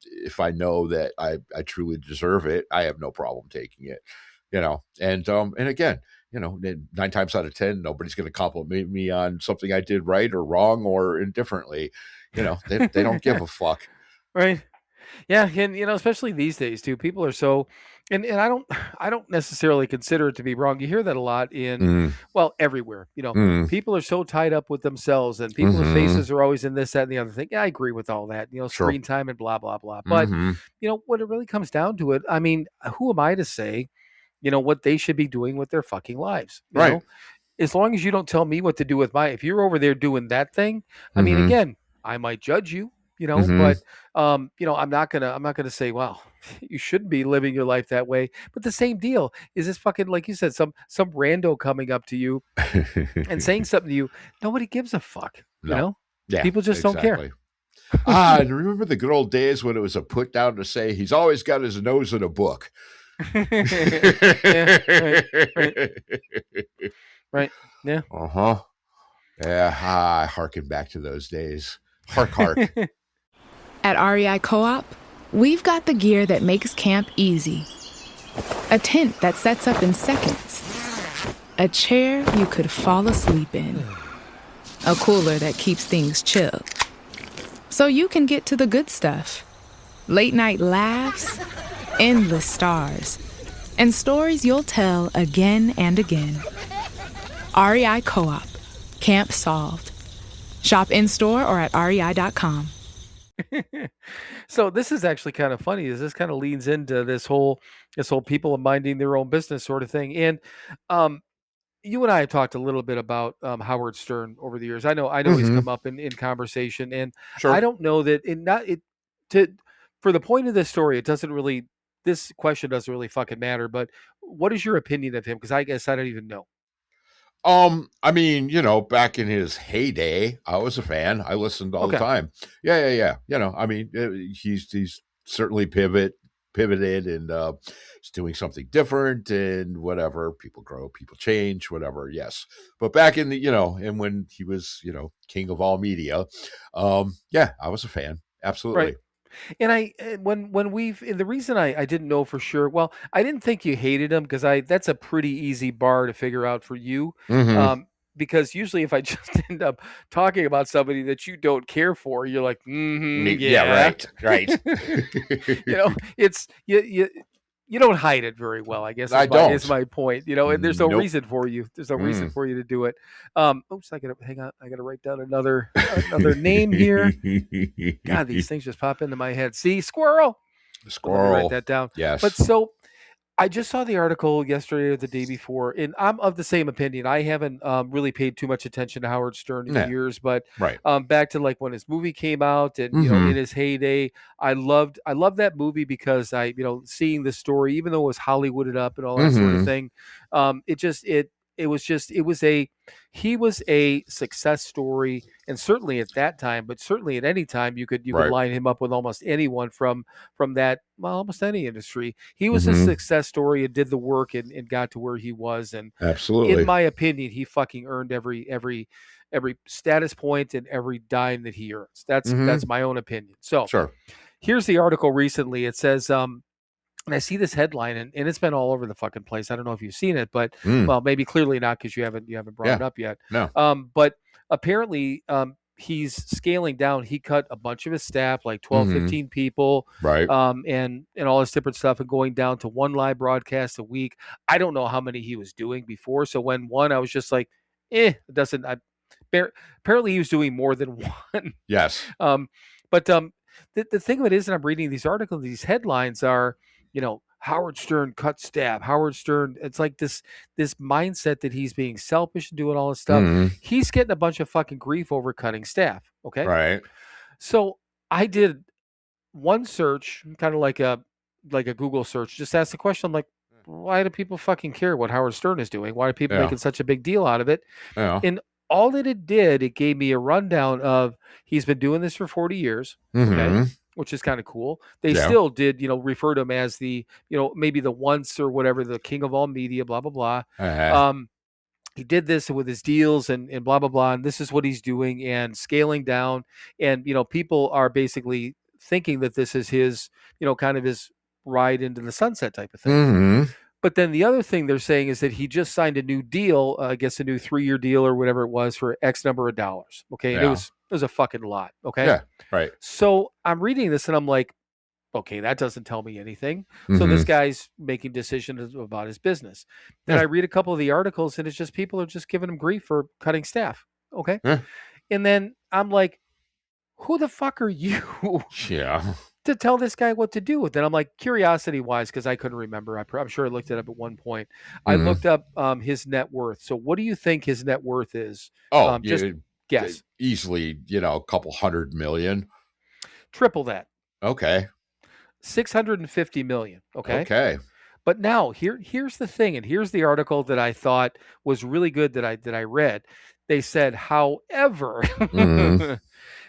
if I know that I truly deserve it, I have no problem taking it, and again, 9 times out of 10, nobody's going to compliment me on something I did right or wrong or indifferently. They don't give a fuck. Right. Yeah, and especially these days too, people are so, and I don't necessarily consider it to be wrong. You hear that a lot in, well, everywhere. People are so tied up with themselves, and people's faces are always in this, that, and the other thing. Yeah, I agree with all that. Screen time and blah blah blah. But when it really comes down to it, I mean, who am I to say, what they should be doing with their fucking lives? You Right. know? As long as you don't tell me what to do with if you're over there doing that thing, I mean, again, I might judge you. But I'm not gonna say, well, you shouldn't be living your life that way. But the same deal is this fucking, like you said, some rando coming up to you and saying something to you. Nobody gives a fuck. No. Yeah, people just don't care. And remember the good old days when it was a put down to say he's always got his nose in a book. Yeah, right. Yeah. Yeah. I harken back to those days. Hark. At REI Co-op, we've got the gear that makes camp easy. A tent that sets up in seconds. A chair you could fall asleep in. A cooler that keeps things chill. So you can get to the good stuff. Late night laughs, endless stars, and stories you'll tell again and again. REI Co-op. Camp solved. Shop in-store or at rei.com. So this is actually kind of funny, as this kind of leans into this whole people minding their own business sort of thing. And you and I have talked a little bit about Howard Stern over the years. I know he's come up in conversation, and Sure. I don't know that for the point of this story, this question doesn't really fucking matter. But what is your opinion of him? Because I guess I don't even know. I mean, back in his heyday, I was a fan. I listened all the time. Yeah. I mean, he's certainly pivoted, and he's doing something different, and whatever. People grow, people change, whatever. Yes. But back in the, and when he was, king of all media, yeah, I was a fan. Absolutely. Right. And the reason I didn't know for sure, well, I didn't think you hated him, because that's a pretty easy bar to figure out for you. Because usually if I just end up talking about somebody that you don't care for, you're like, yeah, right. It's you don't hide it very well, I guess. Is my point. And there's no reason for you. There's no reason for you to do it. Oops, I gotta write down another name here. God, these things just pop into my head. See, squirrel. Let me write that down. Yes. But so I just saw the article yesterday or the day before, and I'm of the same opinion. I haven't really paid too much attention to Howard Stern in years, but back to like when his movie came out, and in his heyday, I loved that movie, because I seeing the story, even though it was Hollywooded up and all that sort of thing, It was he was a success story, and certainly at that time, but certainly at any time, you could Right. line him up with almost anyone from that, well, almost any industry. He was a Mhm. success story and did the work and got to where he was. And Absolutely. in my opinion, he fucking earned every status point and every dime that he earns. That's my own opinion. So Sure. here's the article recently. It says, and I see this headline, and it's been all over the fucking place. I don't know if you've seen it, but well, maybe clearly not because you haven't brought it up yet. No. But apparently, he's scaling down. He cut a bunch of his staff, like 12, 15 people, Right. and all this different stuff, and going down to one live broadcast a week. I don't know how many he was doing before. So when one, I was just like, it doesn't. Apparently, he was doing more than one. Yes. But the thing of it is, and I'm reading these articles, these headlines are, Howard Stern cut staff. Howard Stern, it's like this mindset that he's being selfish and doing all this stuff. He's getting a bunch of fucking grief over cutting staff. Okay. Right. So I did one search, kind of like a Google search, just ask the question. I'm like, why do people fucking care what Howard Stern is doing? Why are people making such a big deal out of it? Yeah. And all that it did, it gave me a rundown of he's been doing this for 40 years. Okay. Which is kind of cool. They still did, refer to him as the, maybe the once or whatever, the king of all media, blah, blah, blah. He did this with his deals and blah, blah, blah. And this is what he's doing and scaling down. And, people are basically thinking that this is his, kind of his ride into the sunset type of thing. But then the other thing they're saying is that he just signed a new deal, I guess a new 3-year deal or whatever it was for X number of dollars. Okay. And it was a fucking lot. Okay. Yeah. Right. So I'm reading this and I'm like, okay, that doesn't tell me anything. So this guy's making decisions about his business. Then I read a couple of the articles and it's just people are just giving him grief for cutting staff. Okay. Yeah. And then I'm like, who the fuck are you? Yeah. To tell this guy what to do with it. I'm like, curiosity wise, because I couldn't remember. I'm sure I looked it up at one point. I looked up his net worth. So what do you think his net worth is? Oh, just guess. Easily, a couple $100 million. Triple that. Okay. 650 million. Okay. Okay. But now here's the thing, and here's the article that I thought was really good that I read. They said, however,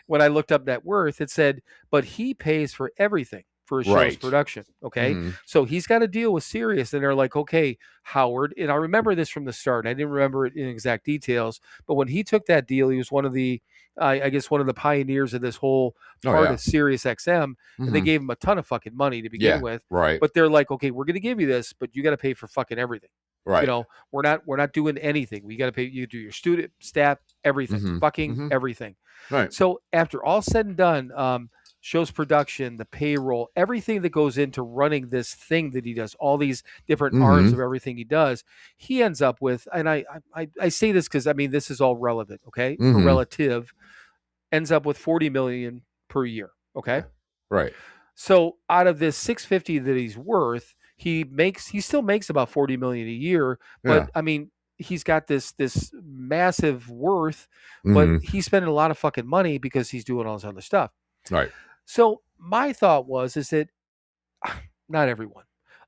when I looked up net worth, it said, but he pays for everything for his show's production. Okay. So he's got to deal with Sirius. And they're like, okay, Howard. And I remember this from the start. I didn't remember it in exact details, but when he took that deal, he was one of the, I guess, one of the pioneers of this whole part of Sirius XM. And they gave him a ton of fucking money to begin with. Right. But they're like, okay, we're going to give you this, but you got to pay for fucking everything. Right. We're not doing anything. We got to pay you, do your student, staff, everything, fucking everything. Right. So after all said and done, show's production, the payroll, everything that goes into running this thing that he does, all these different arms of everything he does, he ends up with, and I say this because, I mean, this is all relevant, okay? Or relative, ends up with 40 million per year, okay? Right. So out of this 650 that he's worth, he still makes about 40 million a year, but I mean, he's got this massive worth, but he's spending a lot of fucking money because he's doing all this other stuff. Right. So my thought is that not everyone,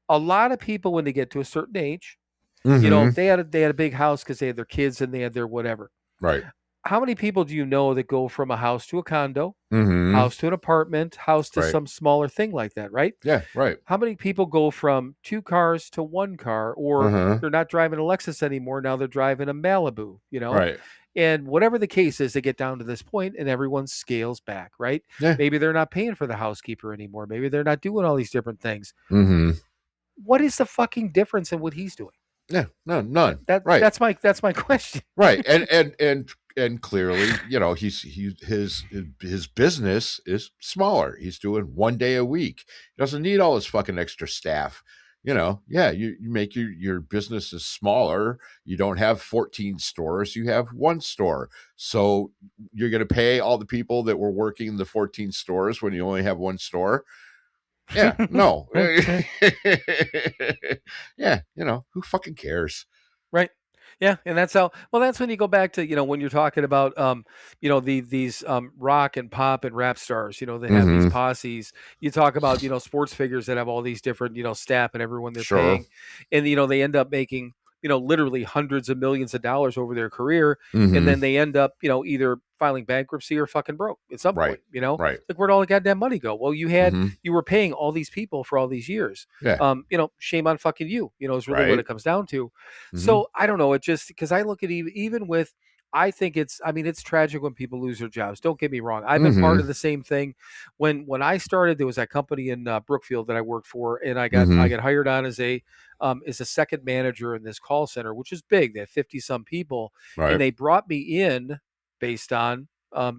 a lot of people, when they get to a certain age, they had a big house because they had their kids and they had their whatever. Right. How many people do you know that go from a house to a condo, house to an apartment, house to some smaller thing like that, right? Yeah, right. How many people go from 2 cars to 1 car, or they're not driving a Lexus anymore, now they're driving a Malibu, Right. And whatever the case is, they get down to this point and everyone scales back, right? Yeah. Maybe they're not paying for the housekeeper anymore. Maybe they're not doing all these different things. What is the fucking difference in what he's doing? Yeah, no, none. Right. That's my question. Right. And clearly, his business is smaller. He's doing 1 day a week. He doesn't need all this fucking extra staff. You make your business is smaller. You don't have 14 stores. You have 1 store. So you're going to pay all the people that were working in the 14 stores when you only have 1 store. Yeah, no. Yeah, who fucking cares? Right. Yeah, and that's when you go back to, when you're talking about, these rock and pop and rap stars, they have these posses. You talk about, sports figures that have all these different, staff and everyone they're paying. And, they end up making literally hundreds of millions of dollars over their career, Mhm. and then they end up, either filing bankruptcy or fucking broke at some Right. point. Right. Like, where'd all the goddamn money go? Well, Mhm. you were paying all these people for all these years. Yeah. Shame on fucking you, is really what Right. it comes down to. Mhm. So I don't know. It just, because I look at even with, I think it's tragic when people lose their jobs. Don't get me wrong. I've been part Mhm. of the same thing. When I started, there was that company in Brookfield that I worked for, and I got Mhm. hired on as a second manager in this call center, which is big. They have 50 some people, and Right. they brought me in based on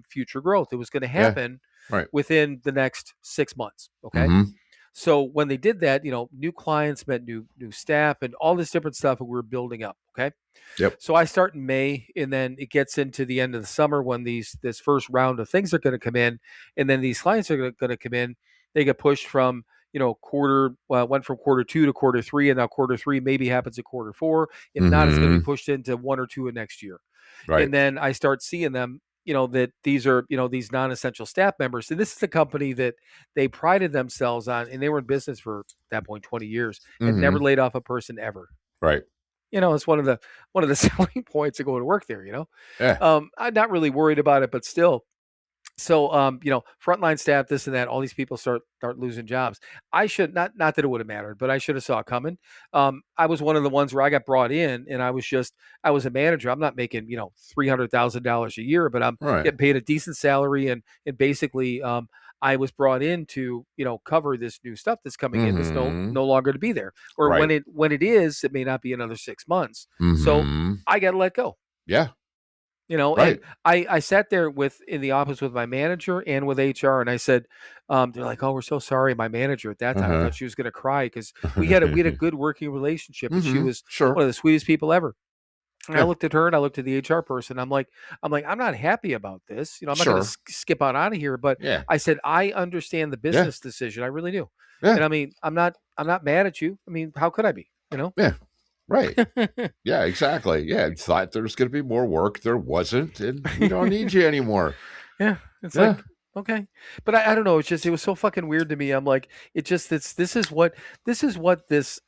future growth. It was going to Yeah. happen Right. within the next 6 months. Okay. Mhm. So when they did that, new clients meant new staff and all this different stuff that we were building up. Okay. Yep. So I start in May, and then it gets into the end of the summer when this first round of things are going to come in, and then these clients are going to come in. They get pushed from went from quarter 2 to quarter 3, and now quarter 3 maybe happens at quarter 4. If not, it's going to be Mhm. pushed into 1 or 2 of next year. Right. And then I start seeing them, that these are, these non-essential staff members. And this is a company that they prided themselves on, and they were in business for at that point 20 years and never Mhm. laid off a person ever. Right. It's one of the selling points of going to work there. Yeah. I'm not really worried about it, but still. So, frontline staff, this and that, all these people start losing jobs. I should not that it would have mattered, but I should have saw it coming. I was one of the ones where I got brought in, and I was a manager. I'm not making $300,000 a year, but I'm Right. getting paid a decent salary, and basically, I was brought in to cover this new stuff that's coming in that's Mhm. no longer to be there, or Right. when it is, it may not be another 6 months. So Mhm. I got to let go. Yeah. And Right. I sat there in the office with my manager and with HR, and I said, they're like, "Oh, we're so sorry." My manager at that time, I Uh-huh. thought she was going to cry, because we had a good working relationship, and she Mhm. was Sure. one of the sweetest people ever. And I Yeah. looked at her, and I looked at the HR person. I'm like, I'm not happy about this. I'm not going Sure. to skip on out of here. But Yeah. I said, I understand the Yeah. business decision. I really do. Yeah. And I mean, I'm not mad at you. I mean, how could I be? Yeah. Right. Yeah, exactly. Yeah, thought there was going to be more work. There wasn't, and we don't need you anymore. Yeah, it's Yeah. like, okay, but I don't know. It was so fucking weird to me. I'm like, this is what this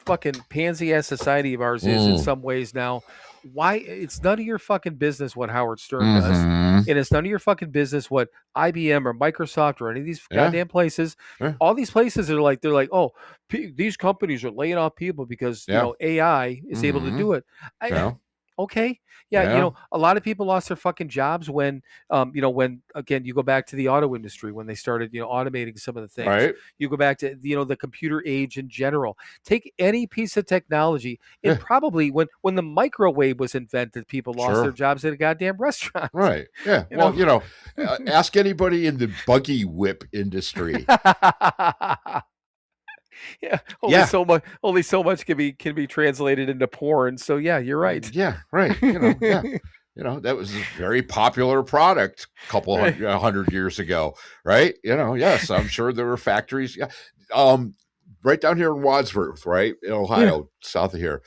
fucking pansy ass society of ours is in Mm. some ways now. Why it's none of your fucking business what Howard Stern does, Mhm. and it's none of your fucking business what IBM or Microsoft or any of these Yeah. goddamn places. Yeah. All these places are like, they're like, oh, these companies are laying off people because Yeah. AI is able to Mhm. do it. Yeah. Okay. Yeah, Yeah. a lot of people lost their fucking jobs when, when again you go back to the auto industry when they started, automating some of the things. Right. You go back to the computer age in general. Take any piece of technology, and Yeah. probably when the microwave was invented, people lost Sure. their jobs at a goddamn restaurant. Right. Yeah. You Well, know? ask anybody in the buggy whip industry. Yeah, Yeah. only so much can be translated into porn. So yeah, you're right. Yeah. Right. Yeah. That was a very popular product a couple Right. hundred years ago, right? Yes, I'm sure there were factories. Yeah. Right down here in Wadsworth, right? In Ohio, south of here.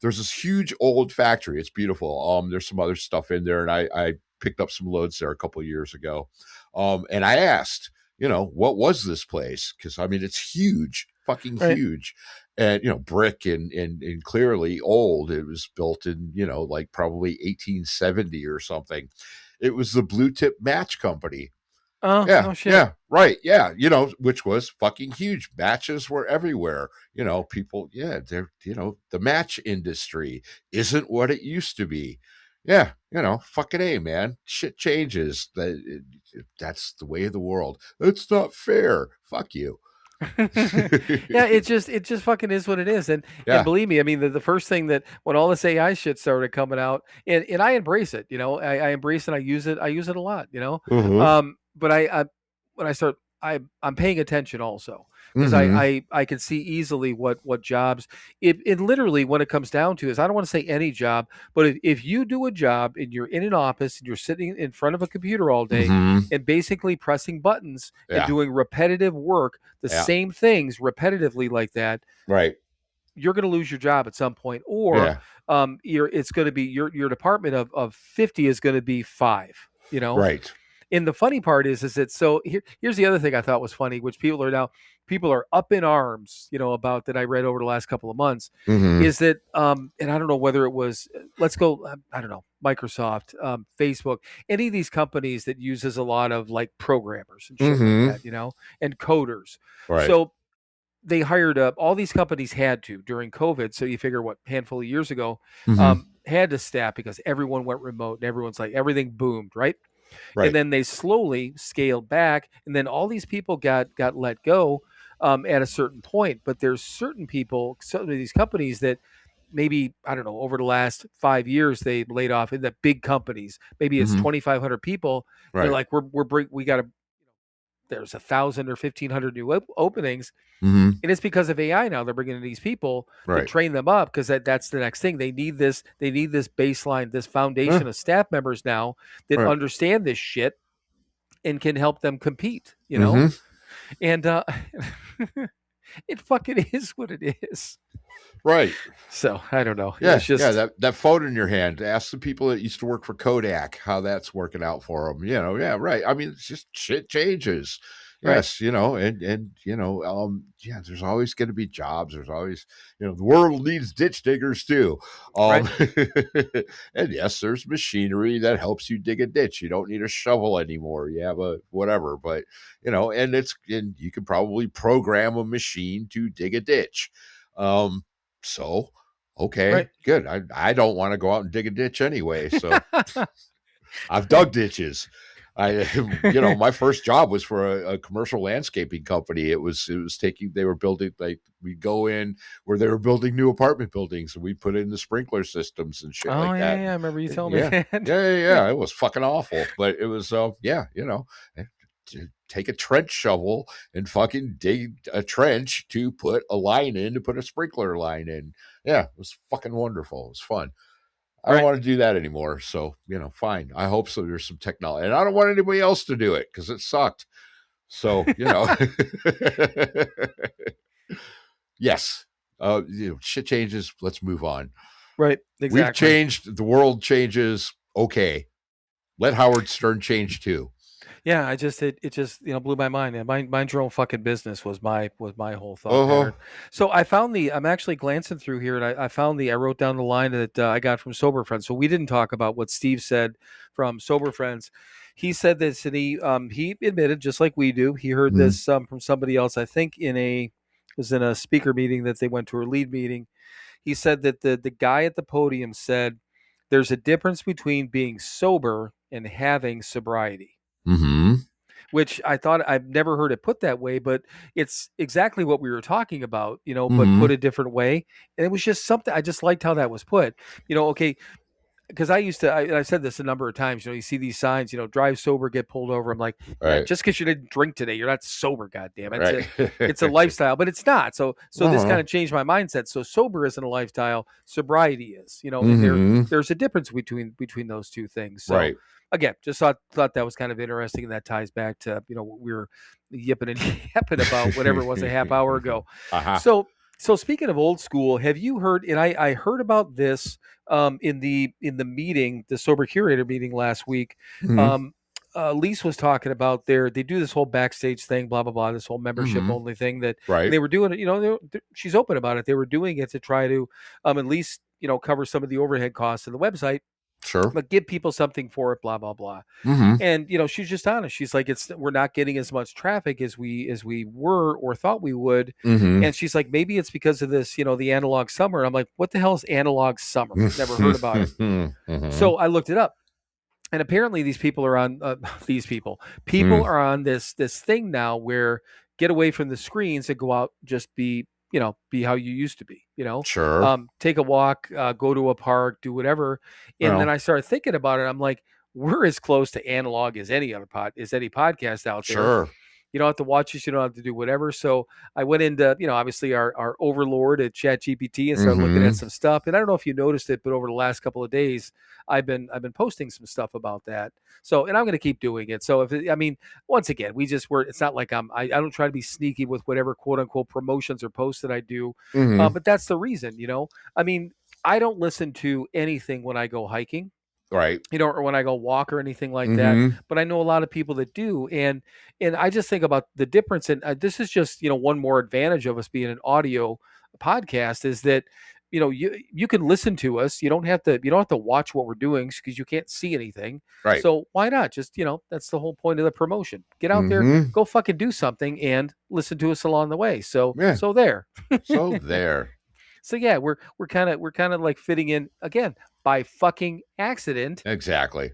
There's this huge old factory. It's beautiful. There's some other stuff in there, and I picked up some loads there a couple of years ago. And I asked, what was this place? Because I mean, it's huge, fucking Right. huge. And brick and clearly old. It was built in, like probably 1870 or something. It was the Blue Tip Match Company. Oh, Yeah, no shit. yeah, right, yeah, which was fucking huge. Matches were everywhere. People, they're, the match industry isn't what it used to be. Yeah, fucking A, man. Shit changes. That's the way of the world. It's not fair. Fuck you. Yeah, it just fucking is what it is. And Yeah. believe me, I mean, the first thing that when all this AI shit started coming out, and I embrace it, I embrace it. I use it a lot, Mhm. but when I start, I'm paying attention also, because Mhm. I can see easily what jobs it literally, when it comes down to, is I don't want to say any job, but if you do a job and you're in an office and you're sitting in front of a computer all day Mhm. and basically pressing buttons and Yeah. doing repetitive work, the Yeah. same things repetitively like that, Right. you're going to lose your job at some point, or Yeah. it's going to be your department of 50 is going to be 5, Right. And the funny part is that here's the other thing I thought was funny, which people are up in arms, about that I read over the last couple of months, Mm-hmm. is that and I don't know whether it was let's go I don't know, Microsoft, Facebook, any of these companies that uses a lot of like programmers and shit Mm-hmm. like that, and coders. Right. So they hired all these companies had to during COVID. So you figure what handful of years ago, Mm-hmm. had to staff because everyone went remote and everyone's like everything boomed, right? Right. And then they slowly scaled back, and then all these people got let go at a certain point. But there's certain people, some of these companies that maybe I don't know over the last 5 years they laid off in the big companies. Maybe it's Mhm. 2,500 people. They're Right. like we got to. There's 1,000 or 1,500 new openings, Mm-hmm. and it's because of AI now. They're bringing in these people to Right. train them up because that's the next thing. They need this. They need this baseline, this foundation Yeah. of staff members now that Right. understand this shit and can help them compete. Mm-hmm. And it fucking is what it is. Right. So I don't know. Yeah. It's just Yeah. That phone in your hand. Ask the people that used to work for Kodak how that's working out for them. Yeah. Right. I mean, it's just shit changes. Right. Yes. And yeah, there's always going to be jobs. There's always, the world needs ditch diggers too. And yes, there's machinery that helps you dig a ditch. You don't need a shovel anymore. You have a whatever, but and you can probably program a machine to dig a ditch. So, okay, Right. good. I don't want to go out and dig a ditch anyway. So I've dug ditches. My first job was for a commercial landscaping company. It was they were building, like we go in where they were building new apartment buildings and we put in the sprinkler systems and shit like that. Yeah. I remember you telling me Yeah. that. Yeah. It was fucking awful, but it was, take a trench shovel and fucking dig a trench to put a line in, to put a sprinkler line in. Yeah, it was fucking wonderful. It was fun. I don't want to do that anymore. So, fine. I hope so. There's some technology. And I don't want anybody else to do it because it sucked. So, yes. Shit changes. Let's move on. Right. Exactly. We've changed. The world changes. Okay. Let Howard Stern change too. Yeah, it just blew my mind. And mind your own fucking business was my whole thought pattern. So I'm actually glancing through here, and I wrote down the line that I got from Sober Friends. So we didn't talk about what Steve said from Sober Friends. He said this, and he admitted, just like we do, he heard this from somebody else. I think it was in a speaker meeting that they went to, or lead meeting. He said that the guy at the podium said, "There's a difference between being sober and having sobriety." Mm-hmm. Which I thought, I've never heard it put that way, but it's exactly what we were talking about, but Mhm. put a different way. And it was just something, I just liked how that was put, okay. Because I've said this a number of times, you see these signs, drive sober, get pulled over. I'm like, Right. just because you didn't drink today, you're not sober, goddamn. Right. It's a lifestyle, but it's not. So this Uh-huh. kind of changed my mindset. So sober isn't a lifestyle, sobriety is, and Mhm. there's a difference between those two things. So Right. again, just thought that was kind of interesting, and that ties back to what we were yipping and yapping about whatever it was a half hour ago. Uh-huh. So speaking of old school, have you heard? And I heard about this in the meeting, the Sober Curator meeting last week. Mhm. Lise was talking about they do this whole backstage thing, blah blah blah, this whole membership Mhm. only thing that Right. they were doing it. She's open about it. They were doing it to try to at least cover some of the overhead costs of the website, Sure. but give people something for it, blah blah blah. Mm-hmm. And she's just honest. She's like, we're not getting as much traffic as we were or thought we would. Mm-hmm. And she's like, maybe it's because of this, the analog summer. I'm like, what the hell is analog summer? Never heard about it. Mm-hmm. So I looked it up, and apparently these people are on are on this thing now where get away from the screens and go out, just be how you used to be, Sure. take a walk, go to a park, do whatever. And then I started thinking about it. I'm like, we're as close to analog as any podcast out there. Sure. You don't have to watch this. You don't have to do whatever. So I went into, obviously our overlord at ChatGPT and started looking at some stuff. And I don't know if you noticed it, but over the last couple of days, I've been posting some stuff about that. So, and I'm going to keep doing it. So once again, it's not like I don't try to be sneaky with whatever quote unquote promotions or posts that I do. Mhm. But that's the reason, I don't listen to anything when I go hiking. Right. Or when I go walk or anything like that. Mm-hmm. But I know a lot of people that do, and I just think about the difference. And this is just one more advantage of us being an audio podcast is that you can listen to us. You don't have to watch what we're doing because you can't see anything. Right. So why not just that's the whole point of the promotion. Get out there, go fucking do something, and listen to us along the way. So Yeah. so there. So there. So yeah, we're kind of like fitting in again by fucking accident. Exactly.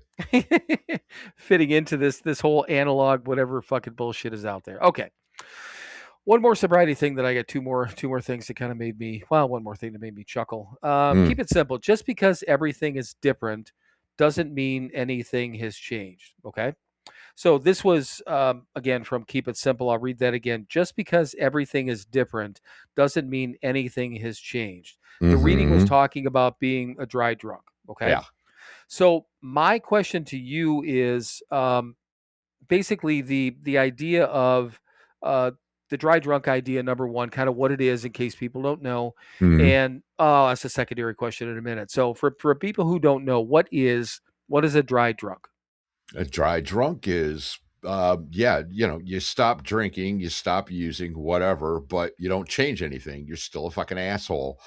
Fitting into this whole analog whatever fucking bullshit is out there. Okay. One more sobriety thing that I got two more things that kind of made me one more thing that made me chuckle. Keep it simple. Just because everything is different doesn't mean anything has changed. Okay. So this was, again, from Keep It Simple. I'll read that again. Just because everything is different doesn't mean anything has changed. The reading was talking about being a dry drunk. Okay. Yeah. So my question to you is basically the idea of the dry drunk idea, number one, kind of what it is in case people don't know. And that's a secondary question in a minute. So for people who don't know, what is a dry drunk? A dry drunk is, you stop drinking, you stop using whatever, but you don't change anything. You're still a fucking asshole.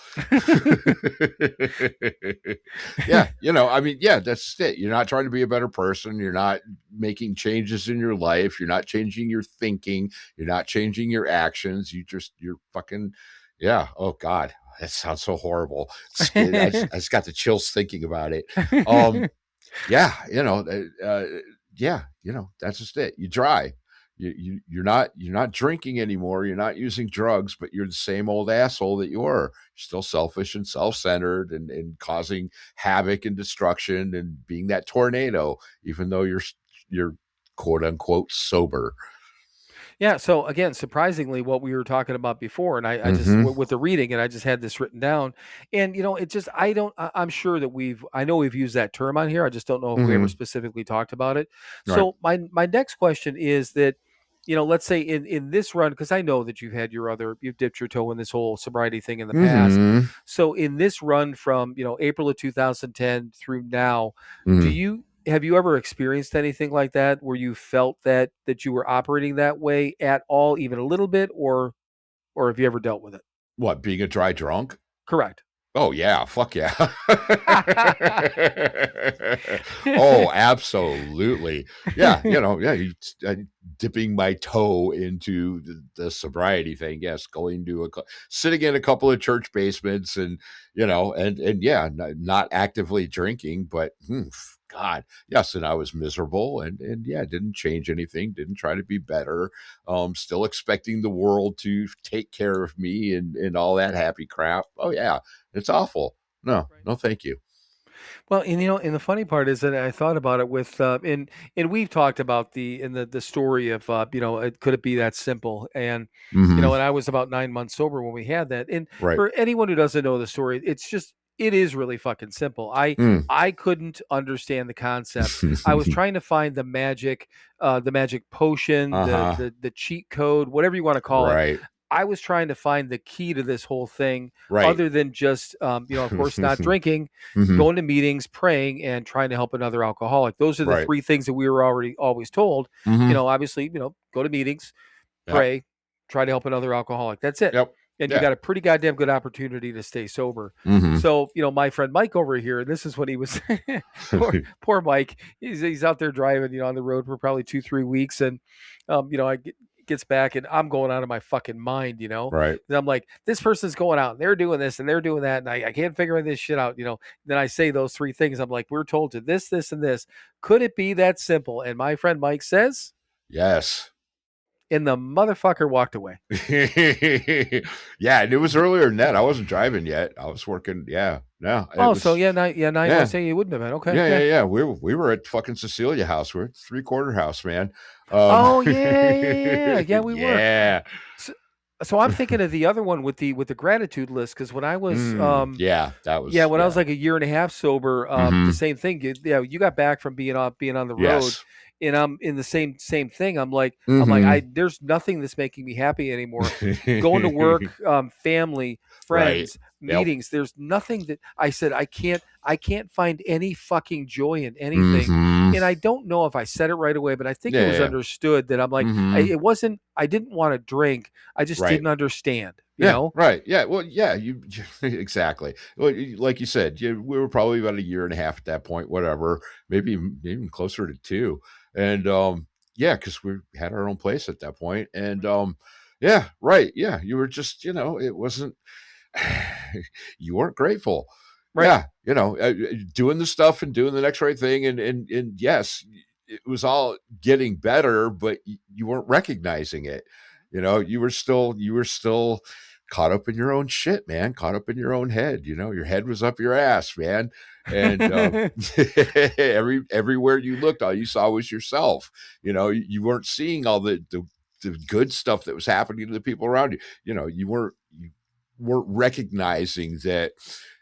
Yeah. That's it. You're not trying to be a better person. You're not making changes in your life. You're not changing your thinking. You're not changing your actions. You're fucking, yeah. Oh God, that sounds so horrible. I just got the chills thinking about it. Yeah, that's just it. You dry. You're not drinking anymore. You're not using drugs, but you're the same old asshole that you were. You're still selfish and self-centered and causing havoc and destruction and being that tornado, even though you're quote unquote sober. Yeah. So again, surprisingly, what we were talking about before, and I just with the reading, and I just had this written down, and it just I'm sure that I know we've used that term on here. I just don't know if we ever specifically talked about it. Right. So my next question is that let's say in this run, because I know that you've dipped your toe in this whole sobriety thing in the past. So in this run from April of 2010 through now, have you ever experienced anything like that where you felt that you were operating that way at all, even a little bit, or have you ever dealt with it? What, being a dry drunk? Correct. Oh yeah, fuck yeah. Oh, absolutely. Yeah, dipping my toe into the sobriety thing. Yes, going to sitting in a couple of church basements and not actively drinking, but God, yes, and I was miserable and didn't change anything, didn't try to be better, still expecting the world to take care of me and all that happy crap. Oh yeah, it's awful. No, thank you. Well, and the funny part is that I thought about it with, and we've talked about the story of, could it be that simple? And, and I was about 9 months sober when we had that. And for anyone who doesn't know the story, it is really fucking simple. I couldn't understand the concept. I was trying to find the magic potion, the cheat code, whatever you want to call it. I was trying to find the key to this whole thing, other than just, of course, not drinking, going to meetings, praying, and trying to help another alcoholic. Those are the three things that we were always told. Obviously, go to meetings, pray, try to help another alcoholic. That's it. Yep. And you got a pretty goddamn good opportunity to stay sober. So, my friend Mike over here, and this is when he was poor Mike. He's out there driving, on the road for probably 2-3 weeks, and gets back, and I'm going out of my fucking mind, Right. And I'm like, this person's going out, and they're doing this, and they're doing that, and I can't figure this shit out, Then I say those three things. I'm like, we're told to this, and this. Could it be that simple? And my friend Mike says, yes. And the motherfucker walked away. Yeah, and it was earlier than that. I wasn't driving yet. I was working. Yeah, no. So 9 months you wouldn't have been. Okay. Yeah. We were at fucking Cecilia House. We're at 3/4 house, man. Yeah, we were. Yeah. So I'm thinking of the other one with the gratitude list, because when I was when I was like a year and a half sober, the same thing. You got back from being on the road. Yes. and I'm in the same thing. I'm like, Mhm. there's nothing that's making me happy anymore. Going to work, family, Right. friends, Yep. meetings. There's nothing that I said I can't find any fucking joy in anything. Mhm. And I don't know if I said it right away, but I think it Yeah, was yeah. understood that I'm like, Mhm. it wasn't. I didn't want to drink. I just Right. didn't understand. You Yeah, know. right. Yeah, well, yeah, you exactly. Well, like you said, we were probably about a year and a half at that point, whatever, maybe even closer to 2. And yeah, because we had our own place at that point. And yeah, right. Yeah, you were just, it wasn't you weren't grateful. Right. Yeah, doing the stuff and doing the next right thing, and yes, it was all getting better, but you weren't recognizing it. You were still caught up in your own shit, man. Caught up in your own head. Your head was up your ass, man. And everywhere you looked, all you saw was yourself. You weren't seeing all the good stuff that was happening to the people around you. You weren't recognizing that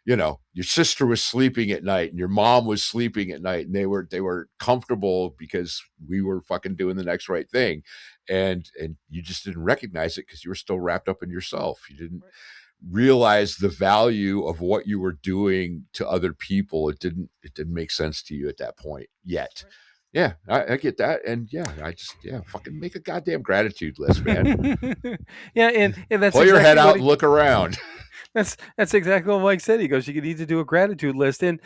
your sister was sleeping at night and your mom was sleeping at night, and they were comfortable because we were fucking doing the next right thing, and you just didn't recognize it because you were still wrapped up in yourself. You didn't realize the value of what you were doing to other people. It didn't make sense to you at that point yet. Yeah, I get that. And yeah, fucking make a goddamn gratitude list, man. Yeah, and that's Pull your head exactly out what and look around. that's exactly what Mike said. He goes, you need to do a gratitude list. And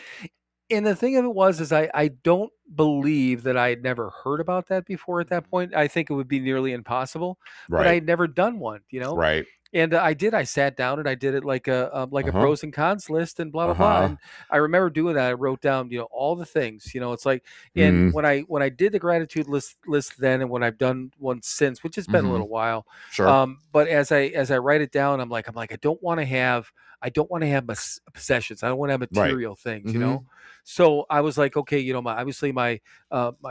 the thing of it was, is I don't believe that I had never heard about that before at that point. I think it would be nearly impossible, but I Right. had never done one. Right. And I sat down and I did it like a Uh-huh. pros and cons list and blah blah blah. Uh-huh. And I remember doing that. I wrote down all the things. It's like, and Mm. when I did the gratitude list then, and when I've done one since, which has been a Mhm. little while. Sure. But as I write it down, I'm like I don't want to have possessions. I don't want to have Right. material things. Mhm. So I was like, okay, obviously my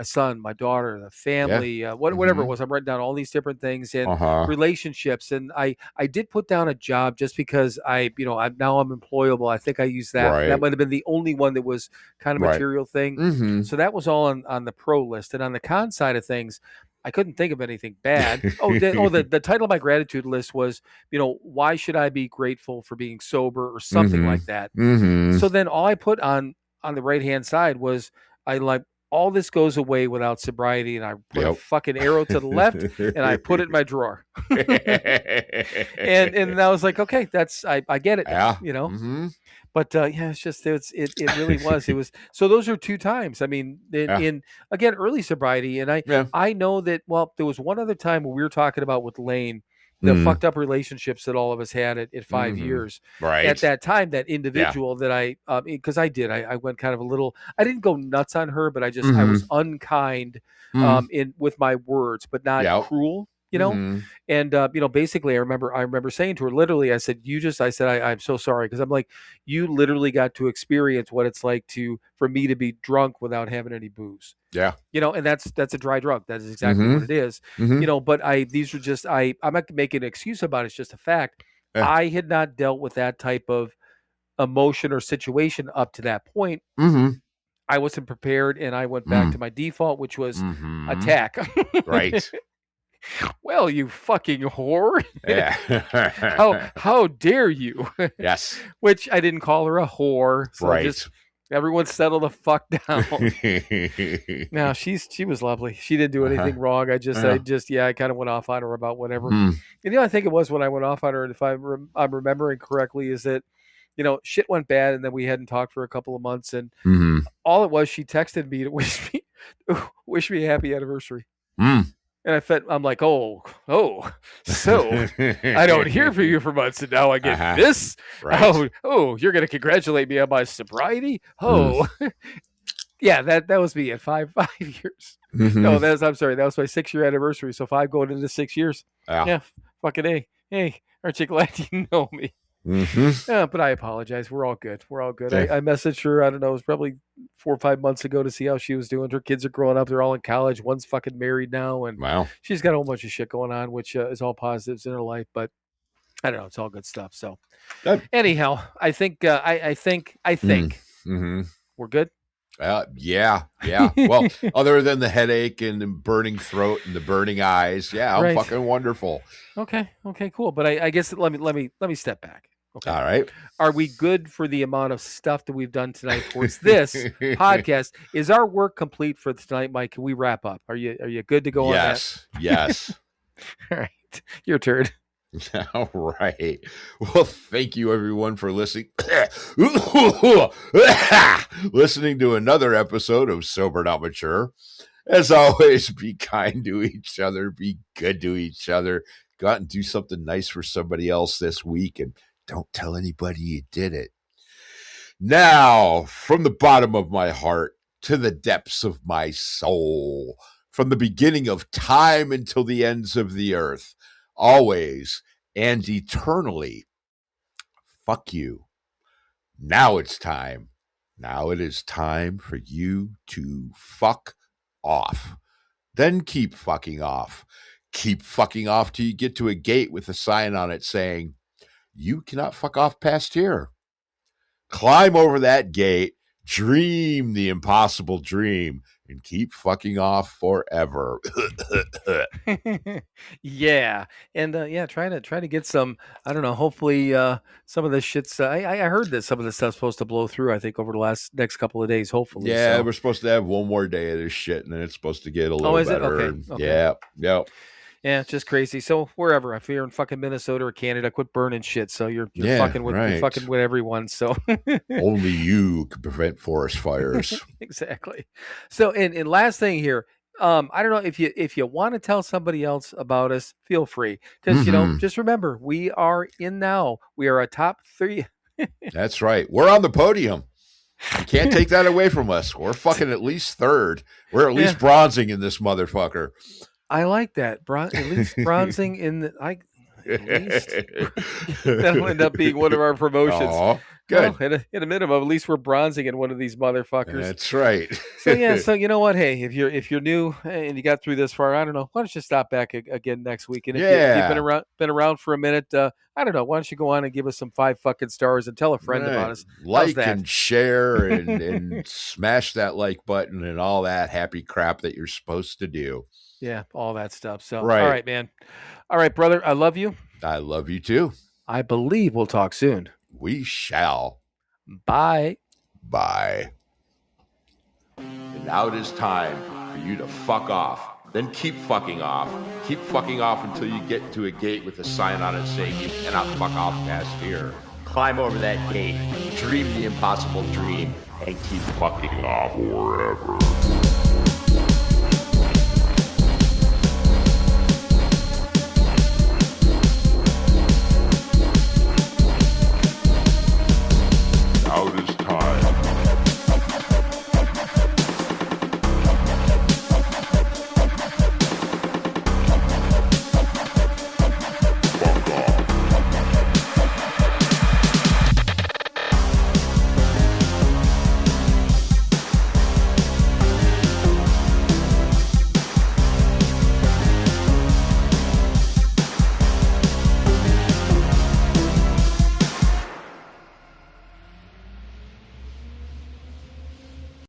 son, my daughter, the Yeah. family, whatever it Mhm. was. I'm writing down all these different things and Uh-huh. relationships, and I did put down a job just because I'm employable. I think I used that. That Right. might have been the only one that was kind of Right. material thing. Mhm. So that was all on the pro list, and on the con side of things, I couldn't think of anything bad. The title of my gratitude list was, why should I be grateful for being sober or something Mhm. like that. Mhm. So then all I put on the right hand side was I like all this goes away without sobriety, and I put a Yep. fucking arrow to the left and I put it in my drawer. and I was like, okay, I get it now, Yeah. Mhm. But yeah, it really was. It was so those are two times. I mean, Yeah. in again early sobriety, and Yeah. I know that. Well, there was one other time when we were talking about with Lane the Mhm. fucked up relationships that all of us had at 5 years. Mhm. Right. At that time, that Yeah. individual that because I went kind of a little. I didn't go nuts on her, but I was Mhm. unkind Mhm. in with my words, but not Yep. cruel. Mhm. And basically, I remember saying to her, literally, I said, I'm so sorry, because I'm like, you literally got to experience what it's like for me to be drunk without having any booze. Yeah. And that's a dry drunk. That is exactly what Mhm. it is. Mhm. But these were just I'm not making an excuse about it. It's just a fact. Yeah. I had not dealt with that type of emotion or situation up to that point. Mhm. I wasn't prepared, and I went back to Mm. my default, which was Mhm. attack. Right. Well, you fucking whore. how Yeah. how dare you? Yes. Which I didn't call her a whore. So Right. just everyone settle the fuck down. No, she was lovely. She didn't do Uh-huh. anything wrong. I Yeah. kind of went off on her about whatever. Mm. And I think it was when I went off on her, and if I'm remembering correctly, is that shit went bad, and then we hadn't talked for a couple of months, and Mhm. all it was, she texted me to wish me a happy anniversary. Mm. And I'm like, oh, so I don't hear from you for months, and now I get Uh-huh. this. Right. Oh, you're gonna congratulate me on my sobriety? Oh, yeah, that was me at 5 years. No, Mhm. I'm sorry, that was my 6-year anniversary. So 5 going into 6 years. Yeah. Yeah, fucking A. Hey, aren't you glad you know me? Mhm. Yeah, but I apologize. We're all good. We're all good. Yeah. I messaged her, I don't know, it was probably 4 or 5 months ago to see how she was doing. Her kids are growing up. They're all in college. One's fucking married now, and Wow. she's got a whole bunch of shit going on, which is all positives in her life. But I don't know. It's all good stuff. So Good. anyhow, I think Mhm. we're good. Yeah. Well, other than the headache and the burning throat and the burning eyes, yeah, I'm Right. fucking wonderful. Okay, cool. But I guess let me step back. Okay. All right. Are we good for the amount of stuff that we've done tonight towards this podcast? Is our work complete for tonight, Mike? Can we wrap up? Are you good to go on that? Yes. All right. Your turn. All right. Well, thank you everyone for listening. Listening to another episode of Sober Not Mature. As always, be kind to each other, be good to each other. Go out and do something nice for somebody else this week, and don't tell anybody you did it. Now, from the bottom of my heart to the depths of my soul, from the beginning of time until the ends of the earth, always and eternally, fuck you. Now it's time. Now it is time for you to fuck off. Then keep fucking off. Keep fucking off till you get to a gate with a sign on it saying, you cannot fuck off past here. Climb over that gate, dream the impossible dream, and keep fucking off forever. Yeah. And try to get some, I don't know, hopefully some of this shit's I heard that some of this stuff's supposed to blow through, I think, over the next couple of days, hopefully. Yeah, so. We're supposed to have one more day of this shit, and then it's supposed to get a little better. Okay. Yeah. Yep. Yeah, it's just crazy. So wherever, if you're in fucking Minnesota or Canada, quit burning shit. So you're fucking with everyone. So only you can prevent forest fires. Exactly. So and last thing here, I don't know if you want to tell somebody else about us, feel free, because just remember, we are in now. We are a top 3. That's right. We're on the podium. You can't take that away from us. We're fucking at least third. We're at least bronzing in this motherfucker. I like that. At least bronzing in the. At least that'll end up being one of our promotions. Oh, good. Well, at a minimum, at least we're bronzing in one of these motherfuckers. That's right. So you know what? Hey, if you're new and you got through this far, I don't know. Why don't you stop back again next week? And if you've been around for a minute, I don't know. Why don't you go on and give us some 5 fucking stars and tell a friend about us? Like and share and smash that like button and all that happy crap that you're supposed to do. Yeah, all that stuff. So, right. All right, man. All right, brother. I love you. I love you too. I believe we'll talk soon. We shall. Bye. Bye. And now it is time for you to fuck off. Then keep fucking off. Keep fucking off until you get to a gate with a sign on it saying you cannot fuck off past here. Climb over that gate, dream the impossible dream, and keep fucking off forever.